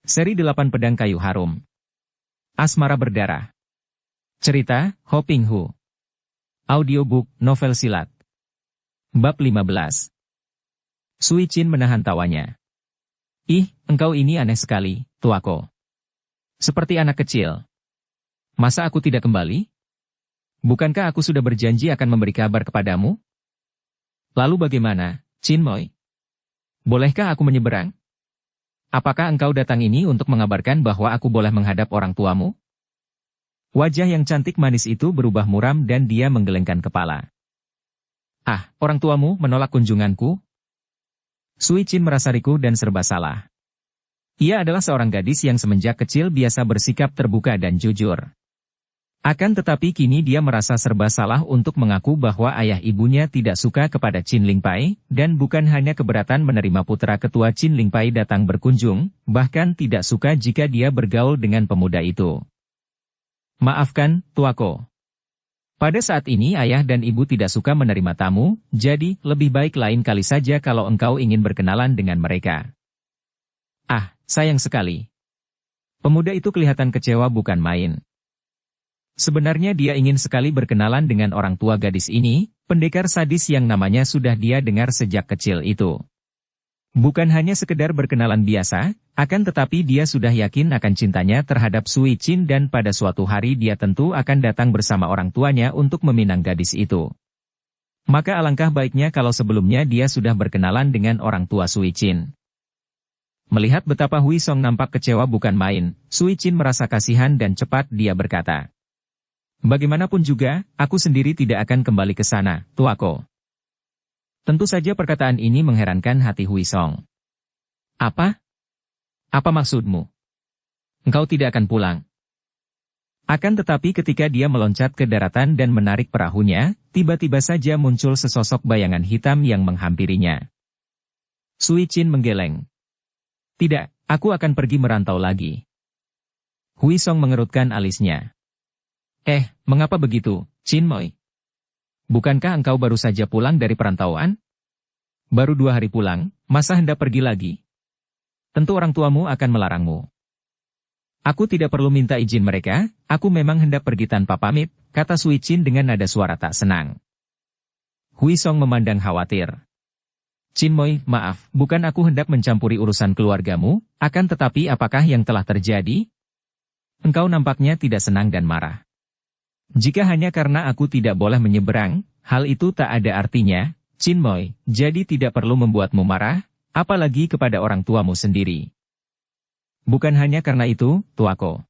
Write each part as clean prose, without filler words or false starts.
Seri 8 Pedang Kayu Harum. Asmara Berdarah. Cerita, Ho Ping Hu. Audiobook, novel silat. Bab 15. Sui Chin menahan tawanya. Ih, engkau ini aneh sekali, tuako. Seperti anak kecil. Masa aku tidak kembali? Bukankah aku sudah berjanji akan memberi kabar kepadamu? Lalu bagaimana, Chin Moi? Bolehkah aku menyeberang? Apakah engkau datang ini untuk mengabarkan bahwa aku boleh menghadap orang tuamu? Wajah yang cantik manis itu berubah muram dan dia menggelengkan kepala. Ah, orang tuamu menolak kunjunganku? Sui Chin merasa riku dan serba salah. Ia adalah seorang gadis yang semenjak kecil biasa bersikap terbuka dan jujur. Akan tetapi kini dia merasa serba salah untuk mengaku bahwa ayah ibunya tidak suka kepada Qin Lingpai, dan bukan hanya keberatan menerima putra ketua Qin Lingpai datang berkunjung, bahkan tidak suka jika dia bergaul dengan pemuda itu. Maafkan, tuako. Pada saat ini ayah dan ibu tidak suka menerima tamu, jadi lebih baik lain kali saja kalau engkau ingin berkenalan dengan mereka. Ah, sayang sekali. Pemuda itu kelihatan kecewa bukan main. Sebenarnya dia ingin sekali berkenalan dengan orang tua gadis ini, pendekar sadis yang namanya sudah dia dengar sejak kecil itu. Bukan hanya sekedar berkenalan biasa, akan tetapi dia sudah yakin akan cintanya terhadap Sui Chin dan pada suatu hari dia tentu akan datang bersama orang tuanya untuk meminang gadis itu. Maka alangkah baiknya kalau sebelumnya dia sudah berkenalan dengan orang tua Sui Chin. Melihat betapa Hui Song nampak kecewa bukan main, Sui Chin merasa kasihan dan cepat dia berkata. Bagaimanapun juga, aku sendiri tidak akan kembali ke sana, tuako. Tentu saja perkataan ini mengherankan hati Hui Song. Apa? Apa maksudmu? Engkau tidak akan pulang. Akan tetapi ketika dia meloncat ke daratan dan menarik perahunya, tiba-tiba saja muncul sesosok bayangan hitam yang menghampirinya. Sui Chin menggeleng. Tidak, aku akan pergi merantau lagi. Hui Song mengerutkan alisnya. Mengapa begitu, Chin Moi? Bukankah engkau baru saja pulang dari perantauan? Baru 2 hari pulang, masa hendak pergi lagi? Tentu orang tuamu akan melarangmu. Aku tidak perlu minta izin mereka, aku memang hendak pergi tanpa pamit, kata Sui Chin dengan nada suara tak senang. Hui Song memandang khawatir. Chin Moi, maaf, bukan aku hendak mencampuri urusan keluargamu, akan tetapi apakah yang telah terjadi? Engkau nampaknya tidak senang dan marah. Jika hanya karena aku tidak boleh menyeberang, hal itu tak ada artinya, Chin Moi, jadi tidak perlu membuatmu marah, apalagi kepada orang tuamu sendiri. Bukan hanya karena itu, tuako.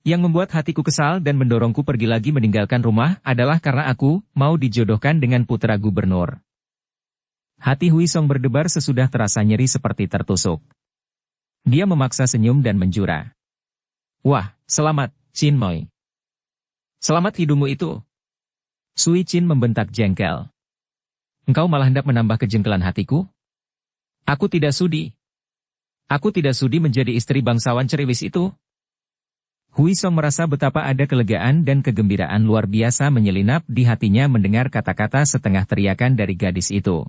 Yang membuat hatiku kesal dan mendorongku pergi lagi meninggalkan rumah adalah karena aku mau dijodohkan dengan putra gubernur. Hati Hui Song berdebar sesudah terasa nyeri seperti tertusuk. Dia memaksa senyum dan menjura. Wah, selamat, Chin Moi. Selamat hidungmu itu. Sui Chin membentak jengkel. Engkau malah hendak menambah kejengkelan hatiku? Aku tidak sudi. Aku tidak sudi menjadi istri bangsawan ceriwis itu. Hui Song merasa betapa ada kelegaan dan kegembiraan luar biasa menyelinap di hatinya mendengar kata-kata setengah teriakan dari gadis itu.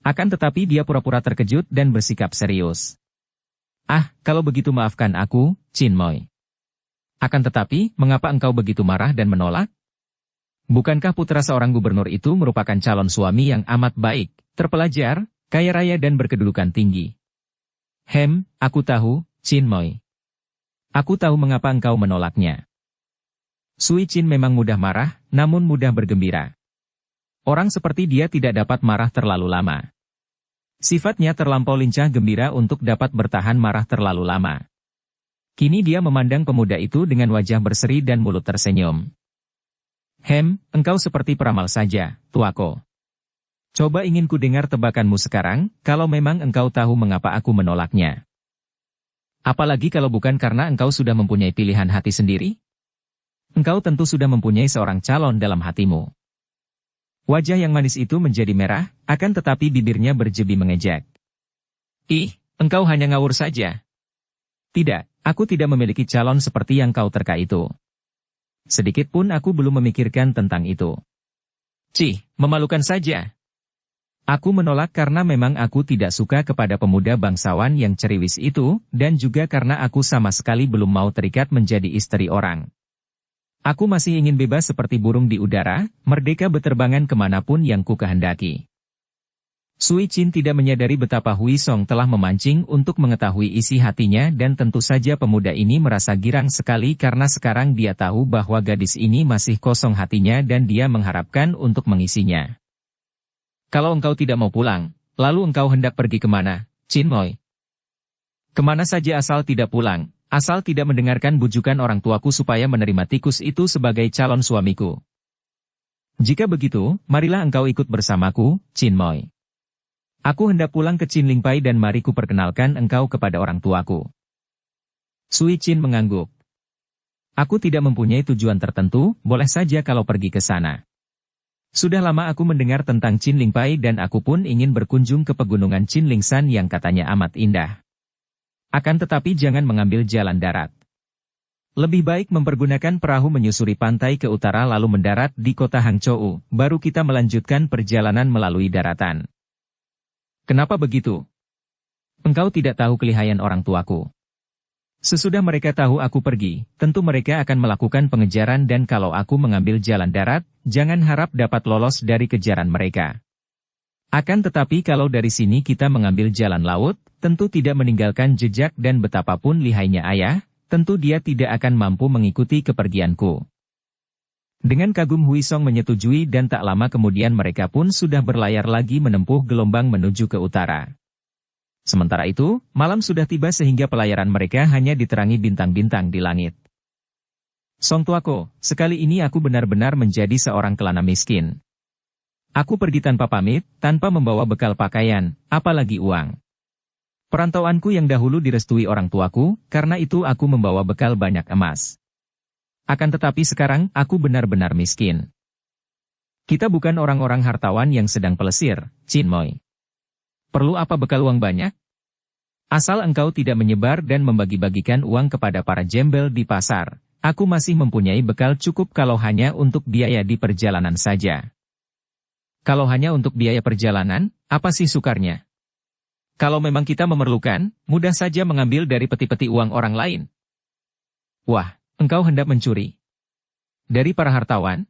Akan tetapi dia pura-pura terkejut dan bersikap serius. Ah, kalau begitu maafkan aku, Chin Moi. Akan tetapi, mengapa engkau begitu marah dan menolak? Bukankah putra seorang gubernur itu merupakan calon suami yang amat baik, terpelajar, kaya raya dan berkedudukan tinggi? Aku tahu, Chin Moi. Aku tahu mengapa engkau menolaknya. Sui Chin memang mudah marah, namun mudah bergembira. Orang seperti dia tidak dapat marah terlalu lama. Sifatnya terlampau lincah gembira untuk dapat bertahan marah terlalu lama. Kini dia memandang pemuda itu dengan wajah berseri dan mulut tersenyum. Engkau seperti peramal saja, tuako. Coba ingin ku dengar tebakanmu sekarang, kalau memang engkau tahu mengapa aku menolaknya. Apalagi kalau bukan karena engkau sudah mempunyai pilihan hati sendiri? Engkau tentu sudah mempunyai seorang calon dalam hatimu. Wajah yang manis itu menjadi merah, akan tetapi bibirnya berjebi mengejek. Ih, engkau hanya ngawur saja. Tidak, aku tidak memiliki calon seperti yang kau terka itu. Sedikit pun aku belum memikirkan tentang itu. Cih, memalukan saja. Aku menolak karena memang aku tidak suka kepada pemuda bangsawan yang ceriwis itu, dan juga karena aku sama sekali belum mau terikat menjadi istri orang. Aku masih ingin bebas seperti burung di udara, merdeka beterbangan kemanapun yang ku kehendaki. Sui Chin tidak menyadari betapa Hui Song telah memancing untuk mengetahui isi hatinya dan tentu saja pemuda ini merasa girang sekali karena sekarang dia tahu bahwa gadis ini masih kosong hatinya dan dia mengharapkan untuk mengisinya. Kalau engkau tidak mau pulang, lalu engkau hendak pergi kemana, Chin Moi? Kemana saja asal tidak pulang, asal tidak mendengarkan bujukan orang tuaku supaya menerima tikus itu sebagai calon suamiku. Jika begitu, marilah engkau ikut bersamaku, Chin Moi. Aku hendak pulang ke Chin Ling Pai dan mari ku perkenalkan engkau kepada orang tuaku. Sui Chin mengangguk. Aku tidak mempunyai tujuan tertentu, boleh saja kalau pergi ke sana. Sudah lama aku mendengar tentang Chin Ling Pai dan aku pun ingin berkunjung ke pegunungan Chin Ling San yang katanya amat indah. Akan tetapi jangan mengambil jalan darat. Lebih baik mempergunakan perahu menyusuri pantai ke utara lalu mendarat di kota Hangzhou, baru kita melanjutkan perjalanan melalui daratan. Kenapa begitu? Engkau tidak tahu kelihayan orang tuaku. Sesudah mereka tahu aku pergi, tentu mereka akan melakukan pengejaran dan kalau aku mengambil jalan darat, jangan harap dapat lolos dari kejaran mereka. Akan tetapi kalau dari sini kita mengambil jalan laut, tentu tidak meninggalkan jejak dan betapapun lihainya ayah, tentu dia tidak akan mampu mengikuti kepergianku. Dengan kagum Hui Song menyetujui dan tak lama kemudian mereka pun sudah berlayar lagi menempuh gelombang menuju ke utara. Sementara itu, malam sudah tiba sehingga pelayaran mereka hanya diterangi bintang-bintang di langit. Song tuaku, sekali ini aku benar-benar menjadi seorang kelana miskin. Aku pergi tanpa pamit, tanpa membawa bekal pakaian, apalagi uang. Perantauanku yang dahulu direstui orang tuaku, karena itu aku membawa bekal banyak emas. Akan tetapi sekarang, aku benar-benar miskin. Kita bukan orang-orang hartawan yang sedang pelesir, Chin Moi. Perlu apa bekal uang banyak? Asal engkau tidak menyebar dan membagi-bagikan uang kepada para jembel di pasar, aku masih mempunyai bekal cukup kalau hanya untuk biaya di perjalanan saja. Kalau hanya untuk biaya perjalanan, apa sih sukarnya? Kalau memang kita memerlukan, mudah saja mengambil dari peti-peti uang orang lain. Wah, engkau hendak mencuri dari para hartawan?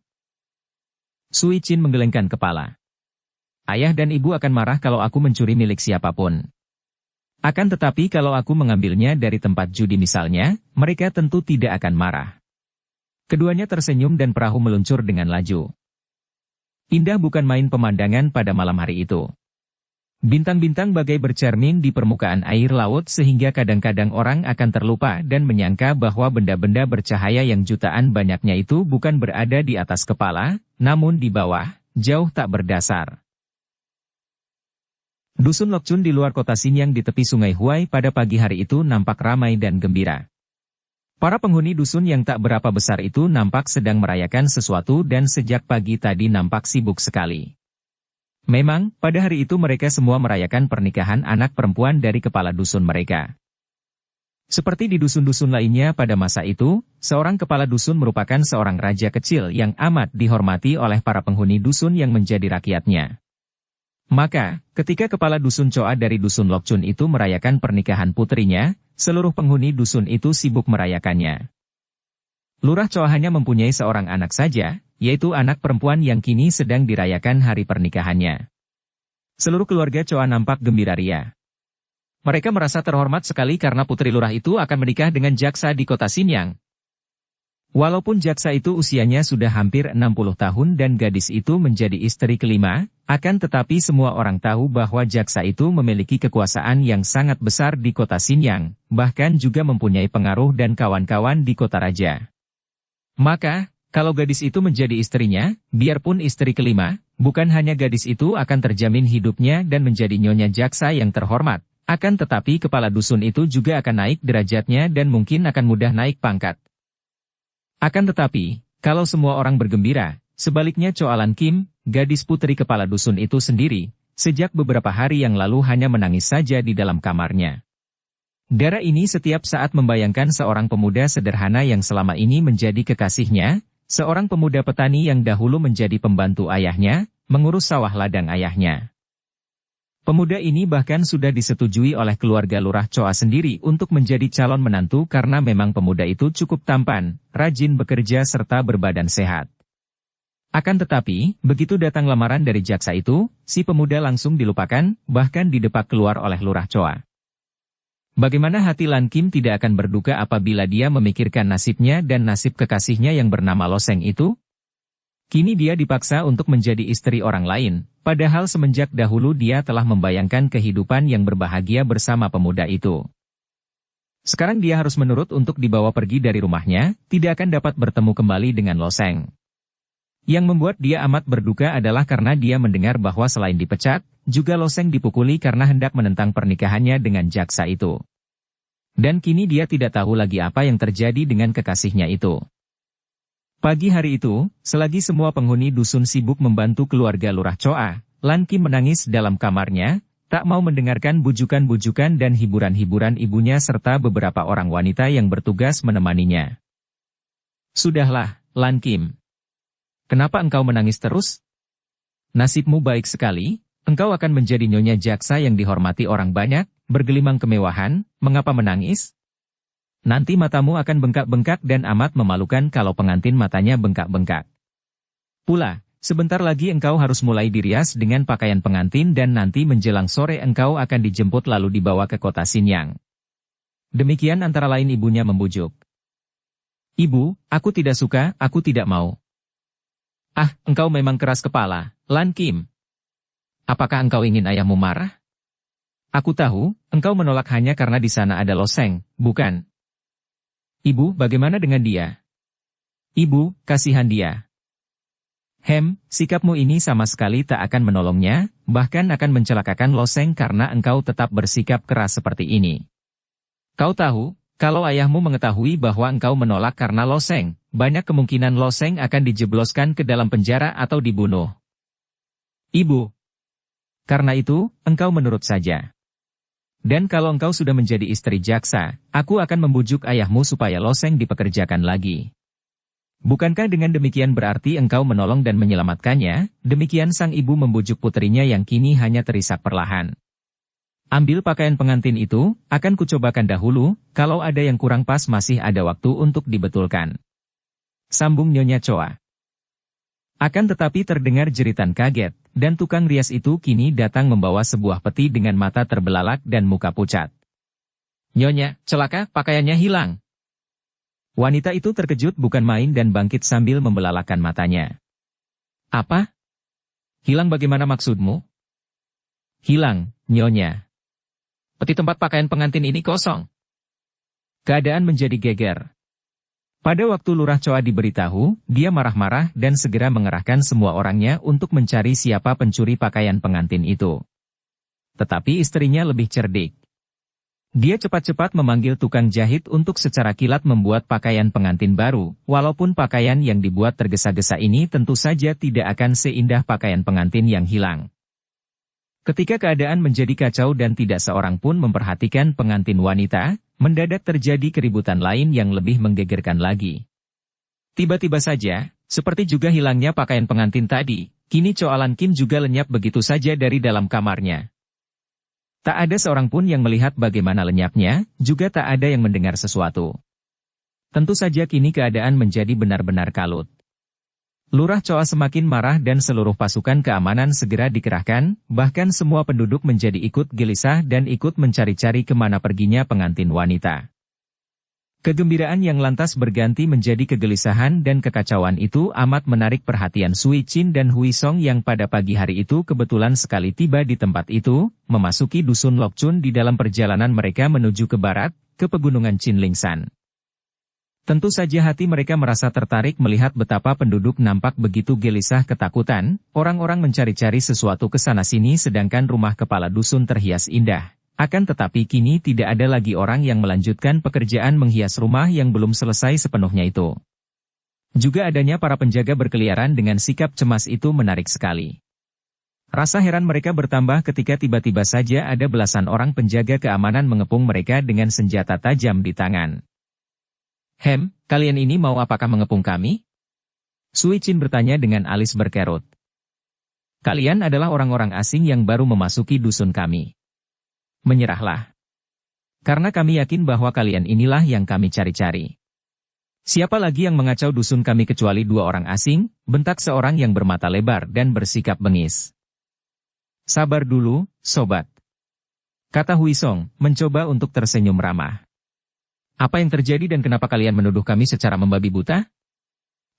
Sui Chin menggelengkan kepala. Ayah dan ibu akan marah kalau aku mencuri milik siapapun. Akan tetapi kalau aku mengambilnya dari tempat judi misalnya, mereka tentu tidak akan marah. Keduanya tersenyum dan perahu meluncur dengan laju. Indah bukan main pemandangan pada malam hari itu. Bintang-bintang bagai bercermin di permukaan air laut sehingga kadang-kadang orang akan terlupa dan menyangka bahwa benda-benda bercahaya yang jutaan banyaknya itu bukan berada di atas kepala, namun di bawah, jauh tak berdasar. Dusun Lokchun di luar kota Xinyang di tepi sungai Huai pada pagi hari itu nampak ramai dan gembira. Para penghuni dusun yang tak berapa besar itu nampak sedang merayakan sesuatu dan sejak pagi tadi nampak sibuk sekali. Memang, pada hari itu mereka semua merayakan pernikahan anak perempuan dari kepala dusun mereka. Seperti di dusun-dusun lainnya pada masa itu, seorang kepala dusun merupakan seorang raja kecil yang amat dihormati oleh para penghuni dusun yang menjadi rakyatnya. Maka, ketika kepala dusun Choa dari dusun Lokchun itu merayakan pernikahan putrinya, seluruh penghuni dusun itu sibuk merayakannya. Lurah Choa hanya mempunyai seorang anak saja, yaitu anak perempuan yang kini sedang dirayakan hari pernikahannya. Seluruh keluarga Choa nampak gembira ria. Mereka merasa terhormat sekali karena putri lurah itu akan menikah dengan jaksa di kota Xinyang. Walaupun jaksa itu usianya sudah hampir 60 tahun dan gadis itu menjadi istri kelima, akan tetapi semua orang tahu bahwa jaksa itu memiliki kekuasaan yang sangat besar di kota Xinyang, bahkan juga mempunyai pengaruh dan kawan-kawan di kota raja. Maka, kalau gadis itu menjadi istrinya, biarpun istri kelima, bukan hanya gadis itu akan terjamin hidupnya dan menjadi nyonya jaksa yang terhormat, akan tetapi kepala dusun itu juga akan naik derajatnya dan mungkin akan mudah naik pangkat. Akan tetapi, kalau semua orang bergembira, sebaliknya Choalan Kim, gadis putri kepala dusun itu sendiri, sejak beberapa hari yang lalu hanya menangis saja di dalam kamarnya. Dara ini setiap saat membayangkan seorang pemuda sederhana yang selama ini menjadi kekasihnya, seorang pemuda petani yang dahulu menjadi pembantu ayahnya, mengurus sawah ladang ayahnya. Pemuda ini bahkan sudah disetujui oleh keluarga Lurah Choa sendiri untuk menjadi calon menantu karena memang pemuda itu cukup tampan, rajin bekerja serta berbadan sehat. Akan tetapi, begitu datang lamaran dari jaksa itu, si pemuda langsung dilupakan, bahkan didepak keluar oleh Lurah Choa. Bagaimana hati Lan Kim tidak akan berduka apabila dia memikirkan nasibnya dan nasib kekasihnya yang bernama Lo Seng itu? Kini dia dipaksa untuk menjadi istri orang lain, padahal semenjak dahulu dia telah membayangkan kehidupan yang berbahagia bersama pemuda itu. Sekarang dia harus menurut untuk dibawa pergi dari rumahnya, tidak akan dapat bertemu kembali dengan Lo Seng. Yang membuat dia amat berduka adalah karena dia mendengar bahwa selain dipecat, juga Lo Seng dipukuli karena hendak menentang pernikahannya dengan jaksa itu. Dan kini dia tidak tahu lagi apa yang terjadi dengan kekasihnya itu. Pagi hari itu, selagi semua penghuni dusun sibuk membantu keluarga Lurah Choa, Lan Kim menangis dalam kamarnya, tak mau mendengarkan bujukan-bujukan dan hiburan-hiburan ibunya serta beberapa orang wanita yang bertugas menemaninya. Sudahlah, Lan Kim. Kenapa engkau menangis terus? Nasibmu baik sekali, engkau akan menjadi nyonya jaksa yang dihormati orang banyak, bergelimang kemewahan, mengapa menangis? Nanti matamu akan bengkak-bengkak dan amat memalukan kalau pengantin matanya bengkak-bengkak. Pula, sebentar lagi engkau harus mulai dirias dengan pakaian pengantin dan nanti menjelang sore engkau akan dijemput lalu dibawa ke kota Xinyang. Demikian antara lain ibunya membujuk. Ibu, aku tidak suka, aku tidak mau. Ah, engkau memang keras kepala, Lan Kim. Apakah engkau ingin ayahmu marah? Aku tahu, engkau menolak hanya karena di sana ada Lo Seng, bukan? Ibu, bagaimana dengan dia? Ibu, kasihan dia. Sikapmu ini sama sekali tak akan menolongnya, bahkan akan mencelakakan Lo Seng karena engkau tetap bersikap keras seperti ini. Kau tahu, kalau ayahmu mengetahui bahwa engkau menolak karena Lo Seng, banyak kemungkinan Lo Seng akan dijebloskan ke dalam penjara atau dibunuh. Ibu. Karena itu, engkau menurut saja. Dan kalau engkau sudah menjadi istri jaksa, aku akan membujuk ayahmu supaya Lo Seng dipekerjakan lagi. Bukankah dengan demikian berarti engkau menolong dan menyelamatkannya? Demikian sang ibu membujuk puterinya yang kini hanya terisak perlahan. Ambil pakaian pengantin itu, akan kucobakan dahulu, kalau ada yang kurang pas masih ada waktu untuk dibetulkan. Sambung Nyonya Choa. Akan tetapi terdengar jeritan kaget, dan tukang rias itu kini datang membawa sebuah peti dengan mata terbelalak dan muka pucat. Nyonya, celaka, pakaiannya hilang. Wanita itu terkejut bukan main dan bangkit sambil membelalakan matanya. Apa? Hilang bagaimana maksudmu? Hilang, Nyonya. Peti tempat pakaian pengantin ini kosong. Keadaan menjadi geger. Pada waktu Lurah Choa diberitahu, dia marah-marah dan segera mengerahkan semua orangnya untuk mencari siapa pencuri pakaian pengantin itu. Tetapi istrinya lebih cerdik. Dia cepat-cepat memanggil tukang jahit untuk secara kilat membuat pakaian pengantin baru, walaupun pakaian yang dibuat tergesa-gesa ini tentu saja tidak akan seindah pakaian pengantin yang hilang. Ketika keadaan menjadi kacau dan tidak seorang pun memperhatikan pengantin wanita, mendadak terjadi keributan lain yang lebih menggegerkan lagi. Tiba-tiba saja, seperti juga hilangnya pakaian pengantin tadi, kini Choa Lan Kim juga lenyap begitu saja dari dalam kamarnya. Tak ada seorang pun yang melihat bagaimana lenyapnya, juga tak ada yang mendengar sesuatu. Tentu saja kini keadaan menjadi benar-benar kalut. Lurah Choa semakin marah dan seluruh pasukan keamanan segera dikerahkan, bahkan semua penduduk menjadi ikut gelisah dan ikut mencari-cari kemana perginya pengantin wanita. Kegembiraan yang lantas berganti menjadi kegelisahan dan kekacauan itu amat menarik perhatian Sui Chin dan Hui Song yang pada pagi hari itu kebetulan sekali tiba di tempat itu, memasuki dusun Lok Chun di dalam perjalanan mereka menuju ke barat, ke pegunungan Chinlingsan. Tentu saja hati mereka merasa tertarik melihat betapa penduduk nampak begitu gelisah ketakutan, orang-orang mencari-cari sesuatu ke sana-sini sedangkan rumah kepala dusun terhias indah. Akan tetapi kini tidak ada lagi orang yang melanjutkan pekerjaan menghias rumah yang belum selesai sepenuhnya itu. Juga adanya para penjaga berkeliaran dengan sikap cemas itu menarik sekali. Rasa heran mereka bertambah ketika tiba-tiba saja ada belasan orang penjaga keamanan mengepung mereka dengan senjata tajam di tangan. Kalian ini mau apakah mengepung kami? Sui Chin bertanya dengan alis berkerut. Kalian adalah orang-orang asing yang baru memasuki dusun kami. Menyerahlah. Karena kami yakin bahwa kalian inilah yang kami cari-cari. Siapa lagi yang mengacau dusun kami kecuali 2 orang asing, bentak seorang yang bermata lebar dan bersikap bengis. Sabar dulu, sobat. Kata Huisong, mencoba untuk tersenyum ramah. Apa yang terjadi dan kenapa kalian menuduh kami secara membabi buta?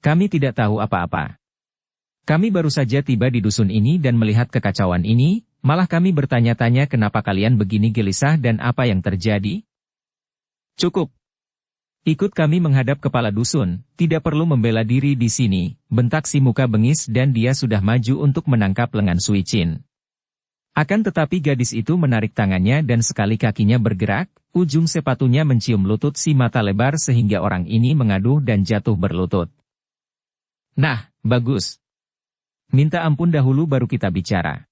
Kami tidak tahu apa-apa. Kami baru saja tiba di dusun ini dan melihat kekacauan ini, malah kami bertanya-tanya kenapa kalian begini gelisah dan apa yang terjadi? Cukup. Ikut kami menghadap kepala dusun, tidak perlu membela diri di sini, bentak si muka bengis dan dia sudah maju untuk menangkap lengan Sui Chin. Akan tetapi gadis itu menarik tangannya dan sekali kakinya bergerak, ujung sepatunya mencium lutut si mata lebar sehingga orang ini mengaduh dan jatuh berlutut. Nah, bagus. Minta ampun dahulu baru kita bicara.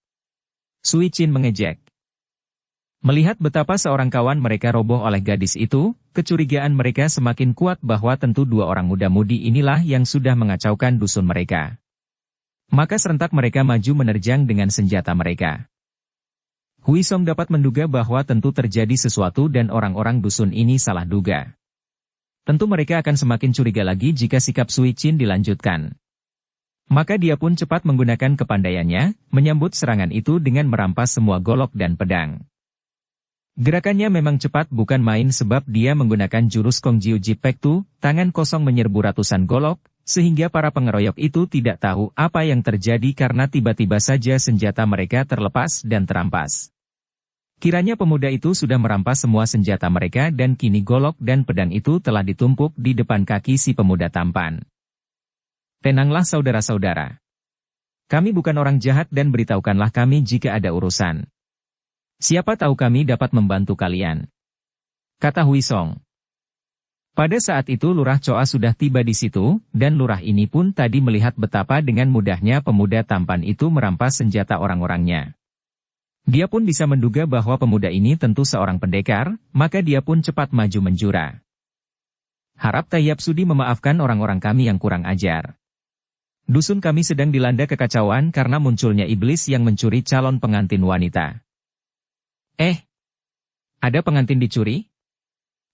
Sui Chin mengejek. Melihat betapa seorang kawan mereka roboh oleh gadis itu, kecurigaan mereka semakin kuat bahwa tentu 2 orang muda-mudi inilah yang sudah mengacaukan dusun mereka. Maka serentak mereka maju menerjang dengan senjata mereka. Huisong dapat menduga bahwa tentu terjadi sesuatu dan orang-orang dusun ini salah duga. Tentu mereka akan semakin curiga lagi jika sikap Sui Chin dilanjutkan. Maka dia pun cepat menggunakan kepandaiannya, menyambut serangan itu dengan merampas semua golok dan pedang. Gerakannya memang cepat bukan main sebab dia menggunakan jurus Kong Jiu Ji Pek Tu, tangan kosong menyerbu ratusan golok, sehingga para pengeroyok itu tidak tahu apa yang terjadi karena tiba-tiba saja senjata mereka terlepas dan terampas. Kiranya pemuda itu sudah merampas semua senjata mereka dan kini golok dan pedang itu telah ditumpuk di depan kaki si pemuda tampan. Tenanglah saudara-saudara. Kami bukan orang jahat dan beritahukanlah kami jika ada urusan. Siapa tahu kami dapat membantu kalian. Kata Huisong. Pada saat itu Lurah Choa sudah tiba di situ, dan lurah ini pun tadi melihat betapa dengan mudahnya pemuda tampan itu merampas senjata orang-orangnya. Dia pun bisa menduga bahwa pemuda ini tentu seorang pendekar, maka dia pun cepat maju menjura. Harap Tayyab Sudi memaafkan orang-orang kami yang kurang ajar. Dusun kami sedang dilanda kekacauan karena munculnya iblis yang mencuri calon pengantin wanita. Ada pengantin dicuri?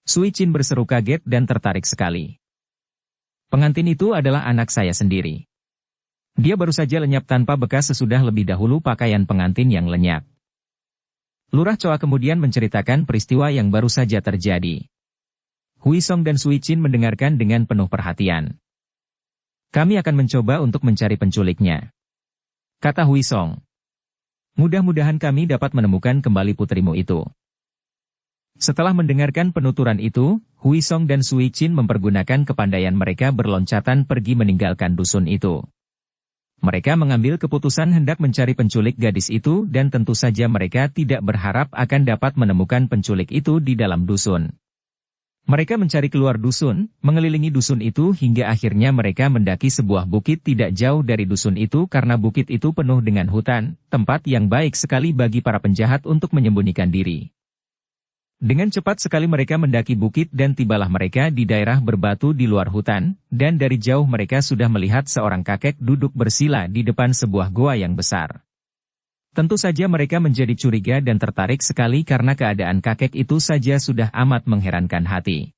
Sui Chin berseru kaget dan tertarik sekali. Pengantin itu adalah anak saya sendiri. Dia baru saja lenyap tanpa bekas sesudah lebih dahulu pakaian pengantin yang lenyap. Lurah Choa kemudian menceritakan peristiwa yang baru saja terjadi. Huisong dan Sui Chin mendengarkan dengan penuh perhatian. Kami akan mencoba untuk mencari penculiknya. Kata Huisong. Mudah-mudahan kami dapat menemukan kembali putrimu itu. Setelah mendengarkan penuturan itu, Huisong dan Sui Chin mempergunakan kepandaian mereka berloncatan pergi meninggalkan dusun itu. Mereka mengambil keputusan hendak mencari penculik gadis itu dan tentu saja mereka tidak berharap akan dapat menemukan penculik itu di dalam dusun. Mereka mencari keluar dusun, mengelilingi dusun itu hingga akhirnya mereka mendaki sebuah bukit tidak jauh dari dusun itu karena bukit itu penuh dengan hutan, tempat yang baik sekali bagi para penjahat untuk menyembunyikan diri. Dengan cepat sekali mereka mendaki bukit dan tibalah mereka di daerah berbatu di luar hutan, dan dari jauh mereka sudah melihat seorang kakek duduk bersila di depan sebuah goa yang besar. Tentu saja mereka menjadi curiga dan tertarik sekali karena keadaan kakek itu saja sudah amat mengherankan hati.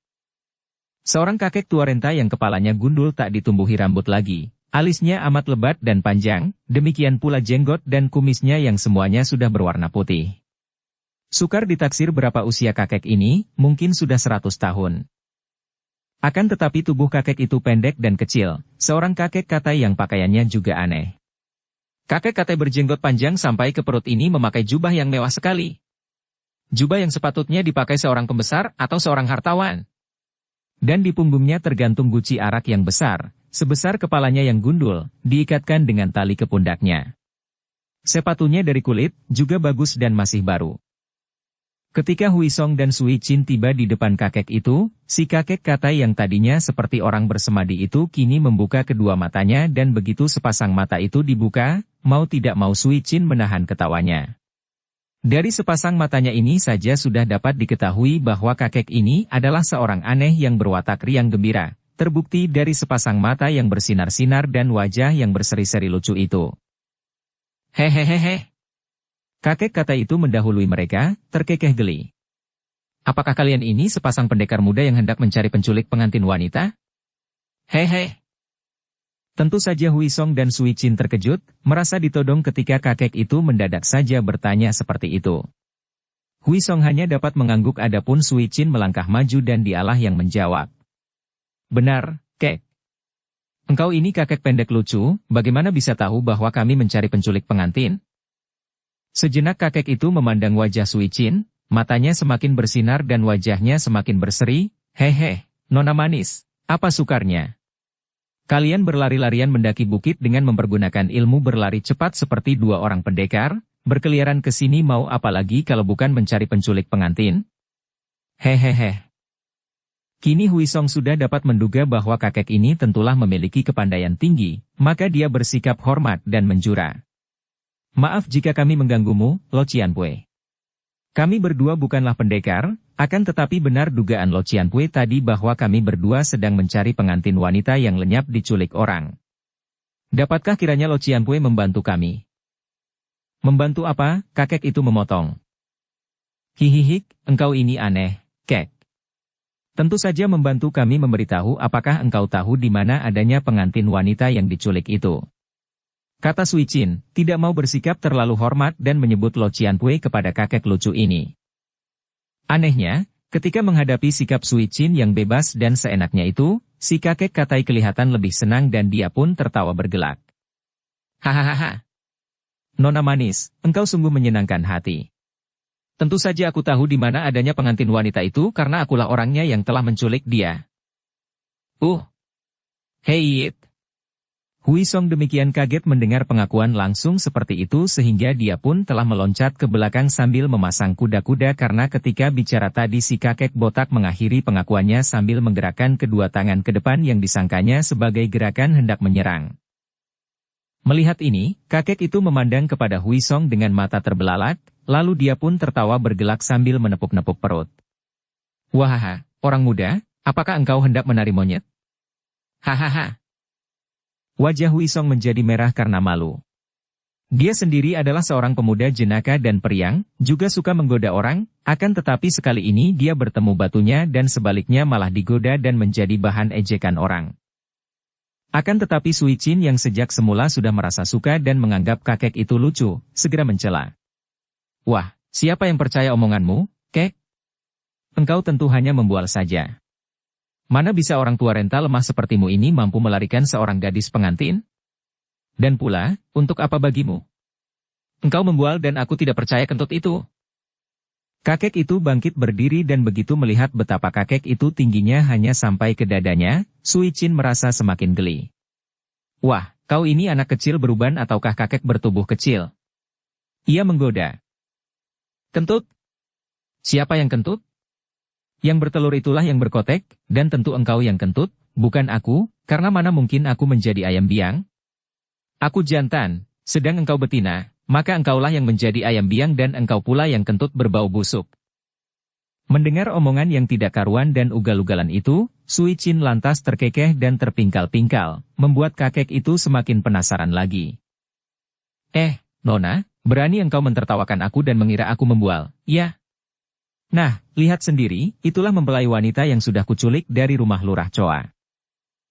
Seorang kakek tua renta yang kepalanya gundul tak ditumbuhi rambut lagi, alisnya amat lebat dan panjang, demikian pula jenggot dan kumisnya yang semuanya sudah berwarna putih. Sukar ditaksir berapa usia kakek ini, mungkin sudah 100 tahun. Akan tetapi tubuh kakek itu pendek dan kecil, seorang kakek kata yang pakaiannya juga aneh. Kakek kata berjenggot panjang sampai ke perut ini memakai jubah yang mewah sekali. Jubah yang sepatutnya dipakai seorang pembesar atau seorang hartawan. Dan di punggungnya tergantung guci arak yang besar, sebesar kepalanya yang gundul, diikatkan dengan tali ke pundaknya. Sepatunya dari kulit, juga bagus dan masih baru. Ketika Huisong dan Sui Chin tiba di depan kakek itu, si kakek kata yang tadinya seperti orang bersemadi itu kini membuka kedua matanya dan begitu sepasang mata itu dibuka, mau tidak mau Sui Chin menahan ketawanya. Dari sepasang matanya ini saja sudah dapat diketahui bahwa kakek ini adalah seorang aneh yang berwatak riang gembira, terbukti dari sepasang mata yang bersinar-sinar dan wajah yang berseri-seri lucu itu. Hehehehe. Kakek kata itu mendahului mereka, terkekeh geli. Apakah kalian ini sepasang pendekar muda yang hendak mencari penculik pengantin wanita? Hehe. Tentu saja Huisong dan Sui Chin terkejut, merasa ditodong ketika kakek itu mendadak saja bertanya seperti itu. Huisong hanya dapat mengangguk adapun Sui Chin melangkah maju dan dialah yang menjawab. Benar, kek. Engkau ini kakek pendek lucu, bagaimana bisa tahu bahwa kami mencari penculik pengantin? Sejenak kakek itu memandang wajah Sui Chin, matanya semakin bersinar dan wajahnya semakin berseri. Hehe, nona manis, apa sukarnya? Kalian berlari-larian mendaki bukit dengan mempergunakan ilmu berlari cepat seperti dua orang pendekar, berkeliaran ke sini mau apa lagi kalau bukan mencari penculik pengantin? Hehehe. Kini Huisong sudah dapat menduga bahwa kakek ini tentulah memiliki kepandaian tinggi, maka dia bersikap hormat dan menjura. Maaf jika kami mengganggumu, Lo Cianpue. Kami berdua bukanlah pendekar, akan tetapi benar dugaan Lo Cianpue tadi bahwa kami berdua sedang mencari pengantin wanita yang lenyap diculik orang. Dapatkah kiranya Lo Cianpue membantu kami? Membantu apa? Kakek itu memotong. Hihihik, engkau ini aneh, kek. Tentu saja membantu kami memberitahu apakah engkau tahu di mana adanya pengantin wanita yang diculik itu. Kata Sui Chin, tidak mau bersikap terlalu hormat dan menyebut Lo Cianpue kepada kakek lucu ini. Anehnya, ketika menghadapi sikap Sui Chin yang bebas dan seenaknya itu, si kakek katai kelihatan lebih senang dan dia pun tertawa bergelak. Hahaha. Nona manis, engkau sungguh menyenangkan hati. Tentu saja aku tahu di mana adanya pengantin wanita itu karena akulah orangnya yang telah menculik dia. Hei it. Huisong demikian kaget mendengar pengakuan langsung seperti itu sehingga dia pun telah meloncat ke belakang sambil memasang kuda-kuda karena ketika bicara tadi si kakek botak mengakhiri pengakuannya sambil menggerakkan kedua tangan ke depan yang disangkanya sebagai gerakan hendak menyerang. Melihat ini, kakek itu memandang kepada Huisong dengan mata terbelalak, lalu dia pun tertawa bergelak sambil menepuk-nepuk perut. Wahaha, orang muda, apakah engkau hendak menari monyet? Hahaha. Wajah Huisong menjadi merah karena malu. Dia sendiri adalah seorang pemuda jenaka dan periang, juga suka menggoda orang, akan tetapi sekali ini dia bertemu batunya dan sebaliknya malah digoda dan menjadi bahan ejekan orang. Akan tetapi Sui Chin yang sejak semula sudah merasa suka dan menganggap kakek itu lucu, segera mencela. Wah, siapa yang percaya omonganmu, kek? Engkau tentu hanya membual saja. Mana bisa orang tua renta lemah sepertimu ini mampu melarikan seorang gadis pengantin? Dan pula, untuk apa bagimu? Engkau membual dan aku tidak percaya kentut itu. Kakek itu bangkit berdiri dan begitu melihat betapa kakek itu tingginya hanya sampai ke dadanya, Sui Chin merasa semakin geli. Wah, kau ini anak kecil beruban ataukah kakek bertubuh kecil? Ia menggoda. Kentut? Siapa yang kentut? Yang bertelur itulah yang berkotek, dan tentu engkau yang kentut, bukan aku, karena mana mungkin aku menjadi ayam biang? Aku jantan, sedang engkau betina, maka engkaulah yang menjadi ayam biang dan engkau pula yang kentut berbau busuk. Mendengar omongan yang tidak karuan dan ugal-ugalan itu, Sui Chin lantas terkekeh dan terpingkal-pingkal, membuat kakek itu semakin penasaran lagi. Nona, berani engkau mentertawakan aku dan mengira aku membual, ya? Nah, lihat sendiri, itulah mempelai wanita yang sudah kuculik dari rumah Lurah Choa.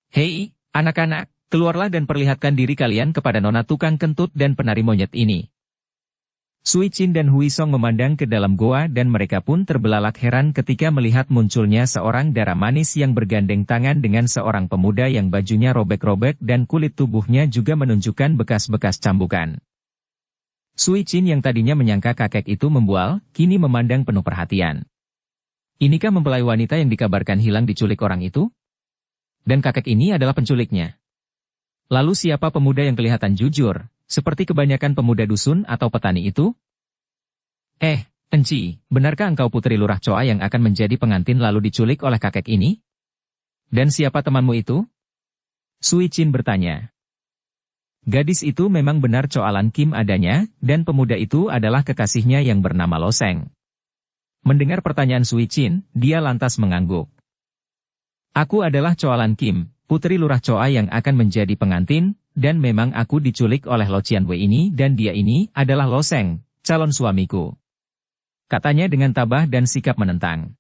Hei, anak-anak, keluarlah dan perlihatkan diri kalian kepada nona tukang kentut dan penari monyet ini. Sui Chin dan Huisong memandang ke dalam goa dan mereka pun terbelalak heran ketika melihat munculnya seorang dara manis yang bergandeng tangan dengan seorang pemuda yang bajunya robek-robek dan kulit tubuhnya juga menunjukkan bekas-bekas cambukan. Sui Chin yang tadinya menyangka kakek itu membual, kini memandang penuh perhatian. Inikah mempelai wanita yang dikabarkan hilang diculik orang itu? Dan kakek ini adalah penculiknya. Lalu siapa pemuda yang kelihatan jujur, seperti kebanyakan pemuda dusun atau petani itu? Enci, benarkah engkau putri Lurah Choa yang akan menjadi pengantin lalu diculik oleh kakek ini? Dan siapa temanmu itu? Sui Chin bertanya. Gadis itu memang benar Choalan Kim adanya, dan pemuda itu adalah kekasihnya yang bernama Lo Seng. Mendengar pertanyaan Sui Chin, dia lantas mengangguk. Aku adalah Choalan Kim, putri Lurah Choa yang akan menjadi pengantin, dan memang aku diculik oleh Lo Qianwei ini dan dia ini adalah Lo Seng, calon suamiku. Katanya dengan tabah dan sikap menentang.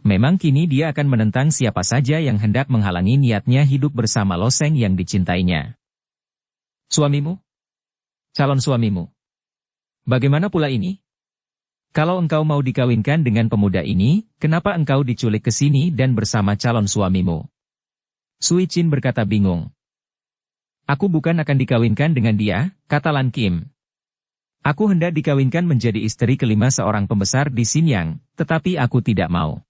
Memang kini dia akan menentang siapa saja yang hendak menghalangi niatnya hidup bersama Lo Seng yang dicintainya. Suamimu? Calon suamimu. Bagaimana pula ini? Kalau engkau mau dikawinkan dengan pemuda ini, kenapa engkau diculik ke sini dan bersama calon suamimu? Sui Qin berkata bingung. Aku bukan akan dikawinkan dengan dia, kata Lan Kim. Aku hendak dikawinkan menjadi istri kelima seorang pembesar di Xinyang, tetapi aku tidak mau.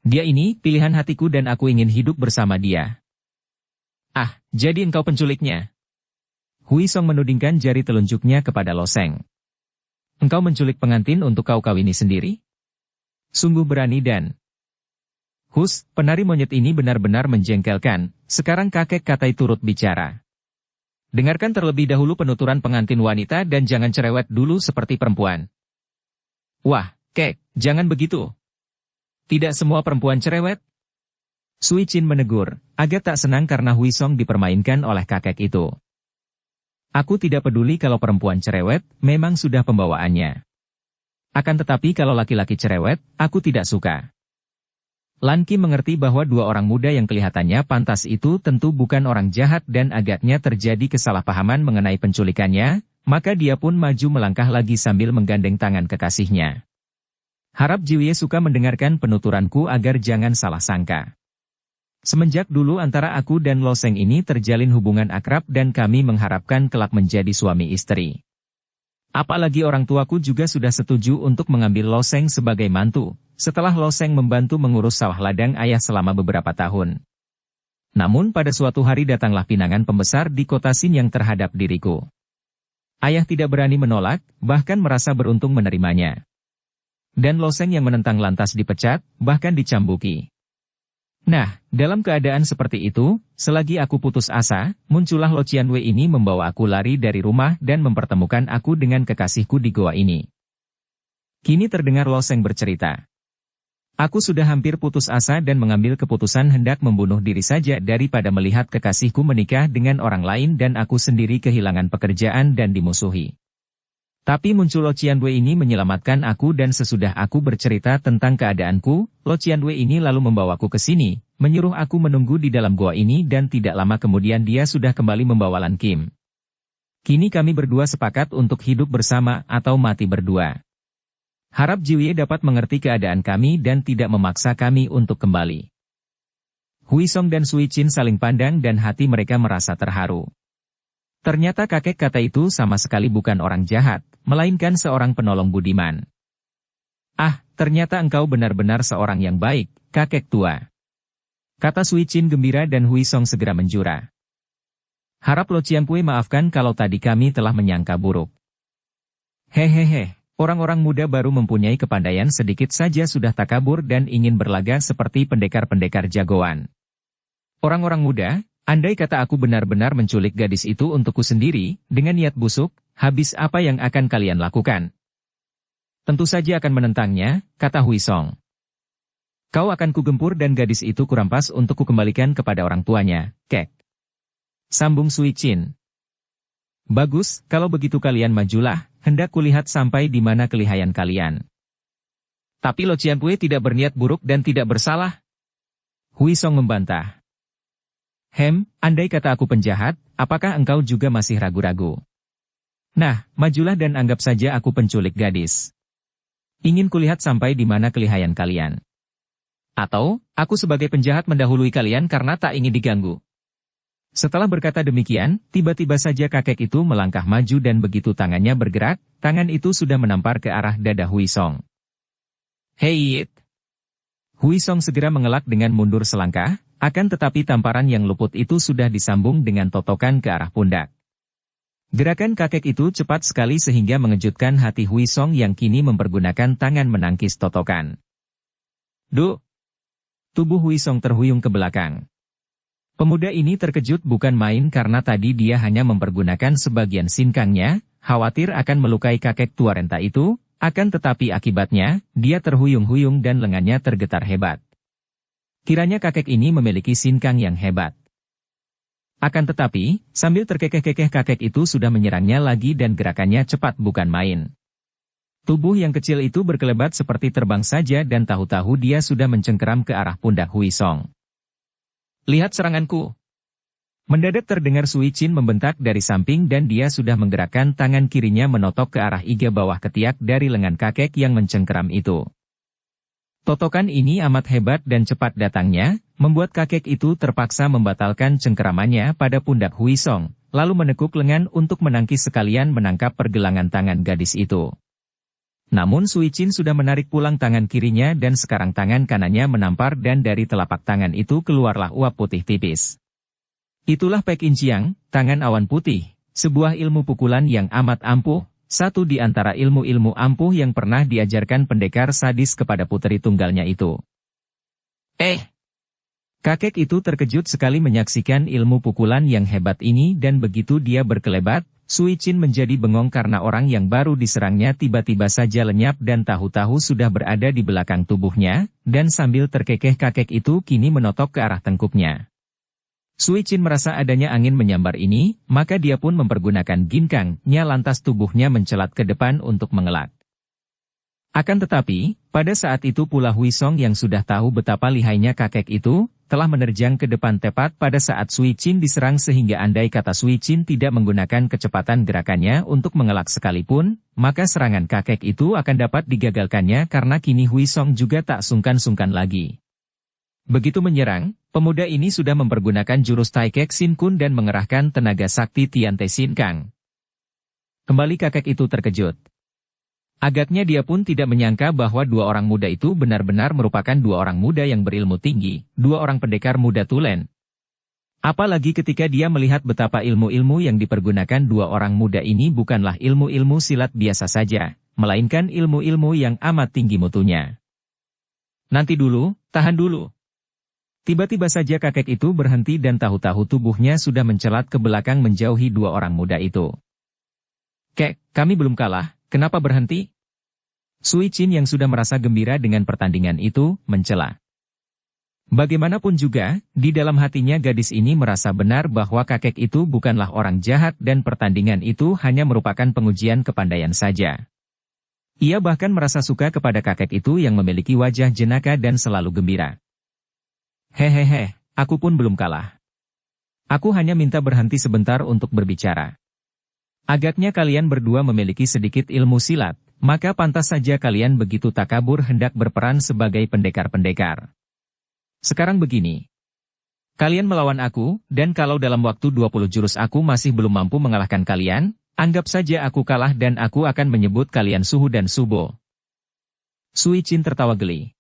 Dia ini pilihan hatiku dan aku ingin hidup bersama dia. Ah, jadi engkau penculiknya? Hui Song menudingkan jari telunjuknya kepada Lo Seng. Engkau menculik pengantin untuk kau kawini sendiri? Sungguh berani dan... Hus, penari monyet ini benar-benar menjengkelkan, sekarang kakek Katai turut bicara. Dengarkan terlebih dahulu penuturan pengantin wanita dan jangan cerewet dulu seperti perempuan. Wah, kek, jangan begitu. Tidak semua perempuan cerewet. Sui Qin menegur, agak tak senang karena Hui Song dipermainkan oleh kakek itu. Aku tidak peduli kalau perempuan cerewet, memang sudah pembawaannya. Akan tetapi kalau laki-laki cerewet, aku tidak suka. Lan Kim mengerti bahwa dua orang muda yang kelihatannya pantas itu tentu bukan orang jahat dan agaknya terjadi kesalahpahaman mengenai penculikannya, maka dia pun maju melangkah lagi sambil menggandeng tangan kekasihnya. Harap Jiwie suka mendengarkan penuturanku agar jangan salah sangka. Semenjak dulu antara aku dan Lo Seng ini terjalin hubungan akrab dan kami mengharapkan kelak menjadi suami istri. Apalagi orang tuaku juga sudah setuju untuk mengambil Lo Seng sebagai mantu, setelah Lo Seng membantu mengurus sawah ladang ayah selama beberapa tahun. Namun pada suatu hari datanglah pinangan pembesar di kota Xinyang terhadap diriku. Ayah tidak berani menolak, bahkan merasa beruntung menerimanya. Dan Lo Seng yang menentang lantas dipecat, bahkan dicambuki. Nah, dalam keadaan seperti itu, selagi aku putus asa, muncullah Lo Qianwei ini membawa aku lari dari rumah dan mempertemukan aku dengan kekasihku di goa ini. Kini terdengar Lo Seng bercerita. Aku sudah hampir putus asa dan mengambil keputusan hendak membunuh diri saja daripada melihat kekasihku menikah dengan orang lain dan aku sendiri kehilangan pekerjaan dan dimusuhi. Tapi muncul Lo Qianwei ini menyelamatkan aku dan sesudah aku bercerita tentang keadaanku, Lo Qianwei ini lalu membawaku ke sini, menyuruh aku menunggu di dalam goa ini dan tidak lama kemudian dia sudah kembali membawa Lan Kim. Kini kami berdua sepakat untuk hidup bersama atau mati berdua. Harap Jiwie dapat mengerti keadaan kami dan tidak memaksa kami untuk kembali. Hui Song dan Sui Qin saling pandang dan hati mereka merasa terharu. Ternyata kakek kata itu sama sekali bukan orang jahat, melainkan seorang penolong budiman. Ah, ternyata engkau benar-benar seorang yang baik, kakek tua. Kata Sui Qin gembira dan Hui Song segera menjura. Harap Lo Qianwei maafkan kalau tadi kami telah menyangka buruk. Hehehe, orang-orang muda baru mempunyai kepandaian sedikit saja sudah takabur dan ingin berlaga seperti pendekar-pendekar jagoan. Orang-orang muda, andai kata aku benar-benar menculik gadis itu untukku sendiri, dengan niat busuk, habis apa yang akan kalian lakukan? Tentu saja akan menentangnya, kata Hui Song. Kau akan kugempur dan gadis itu kurampas untuk kukembalikan kepada orang tuanya, kek. Sambung Sui Qin. Bagus, kalau begitu kalian majulah, hendak kulihat sampai di mana kelihayan kalian. Tapi Lo Qianwei tidak berniat buruk dan tidak bersalah. Hui Song membantah. Andai kata aku penjahat, apakah engkau juga masih ragu-ragu? Nah, majulah dan anggap saja aku penculik gadis. Ingin kulihat sampai di mana kelihayan kalian. Atau, aku sebagai penjahat mendahului kalian karena tak ingin diganggu. Setelah berkata demikian, tiba-tiba saja kakek itu melangkah maju dan begitu tangannya bergerak, tangan itu sudah menampar ke arah dada Hui Song. Hei! Hui Song segera mengelak dengan mundur selangkah, akan tetapi tamparan yang luput itu sudah disambung dengan totokan ke arah pundak. Gerakan kakek itu cepat sekali sehingga mengejutkan hati Hui Song yang kini mempergunakan tangan menangkis totokan. Duh! Tubuh Hui Song terhuyung ke belakang. Pemuda ini terkejut bukan main karena tadi dia hanya mempergunakan sebagian sinkangnya, khawatir akan melukai kakek tua renta itu, akan tetapi akibatnya, dia terhuyung-huyung dan lengannya tergetar hebat. Kiranya kakek ini memiliki sinkang yang hebat. Akan tetapi, sambil terkekeh-kekeh kakek itu sudah menyerangnya lagi dan gerakannya cepat bukan main. Tubuh yang kecil itu berkelebat seperti terbang saja dan tahu-tahu dia sudah mencengkeram ke arah pundak Hui Song. Lihat seranganku! Mendadak terdengar Sui Chin membentak dari samping dan dia sudah menggerakkan tangan kirinya menotok ke arah iga bawah ketiak dari lengan kakek yang mencengkeram itu. Totokan ini amat hebat dan cepat datangnya, membuat kakek itu terpaksa membatalkan cengkeramannya pada pundak Hui Song, lalu menekuk lengan untuk menangkis sekalian menangkap pergelangan tangan gadis itu. Namun Sui Chin sudah menarik pulang tangan kirinya dan sekarang tangan kanannya menampar dan dari telapak tangan itu keluarlah uap putih tipis. Itulah Pek In Chiang, tangan awan putih, sebuah ilmu pukulan yang amat ampuh, satu di antara ilmu-ilmu ampuh yang pernah diajarkan pendekar sadis kepada puteri tunggalnya itu. Kakek itu terkejut sekali menyaksikan ilmu pukulan yang hebat ini dan begitu dia berkelebat, Sui Chin menjadi bengong karena orang yang baru diserangnya tiba-tiba saja lenyap dan tahu-tahu sudah berada di belakang tubuhnya, dan sambil terkekeh kakek itu kini menotok ke arah tengkuknya. Sui Chin merasa adanya angin menyambar ini, maka dia pun mempergunakan ginkang-nya lantas tubuhnya mencelat ke depan untuk mengelak. Akan tetapi, pada saat itu pula Hui Song yang sudah tahu betapa lihainya kakek itu, telah menerjang ke depan tepat pada saat Sui Chin diserang sehingga andai kata Sui Chin tidak menggunakan kecepatan gerakannya untuk mengelak sekalipun, maka serangan kakek itu akan dapat digagalkannya karena kini Hui Song juga tak sungkan-sungkan lagi. Begitu menyerang, pemuda ini sudah mempergunakan jurus Taikek Sin Kun dan mengerahkan tenaga sakti Tiante Sin Kang. Kembali kakek itu terkejut. Agaknya dia pun tidak menyangka bahwa dua orang muda itu benar-benar merupakan dua orang muda yang berilmu tinggi, dua orang pendekar muda tulen. Apalagi ketika dia melihat betapa ilmu-ilmu yang dipergunakan dua orang muda ini bukanlah ilmu-ilmu silat biasa saja, melainkan ilmu-ilmu yang amat tinggi mutunya. Nanti dulu, tahan dulu. Tiba-tiba saja kakek itu berhenti dan tahu-tahu tubuhnya sudah mencelat ke belakang menjauhi dua orang muda itu. Kek, kami belum kalah, kenapa berhenti? Sui Chin yang sudah merasa gembira dengan pertandingan itu, mencela. Bagaimanapun juga, di dalam hatinya gadis ini merasa benar bahwa kakek itu bukanlah orang jahat dan pertandingan itu hanya merupakan pengujian kepandaian saja. Ia bahkan merasa suka kepada kakek itu yang memiliki wajah jenaka dan selalu gembira. Hehehe, aku pun belum kalah. Aku hanya minta berhenti sebentar untuk berbicara. Agaknya kalian berdua memiliki sedikit ilmu silat, maka pantas saja kalian begitu takabur hendak berperan sebagai pendekar-pendekar. Sekarang begini. Kalian melawan aku, dan kalau dalam waktu 20 jurus aku masih belum mampu mengalahkan kalian, anggap saja aku kalah dan aku akan menyebut kalian Suhu dan Subo. Sui Chin tertawa geli.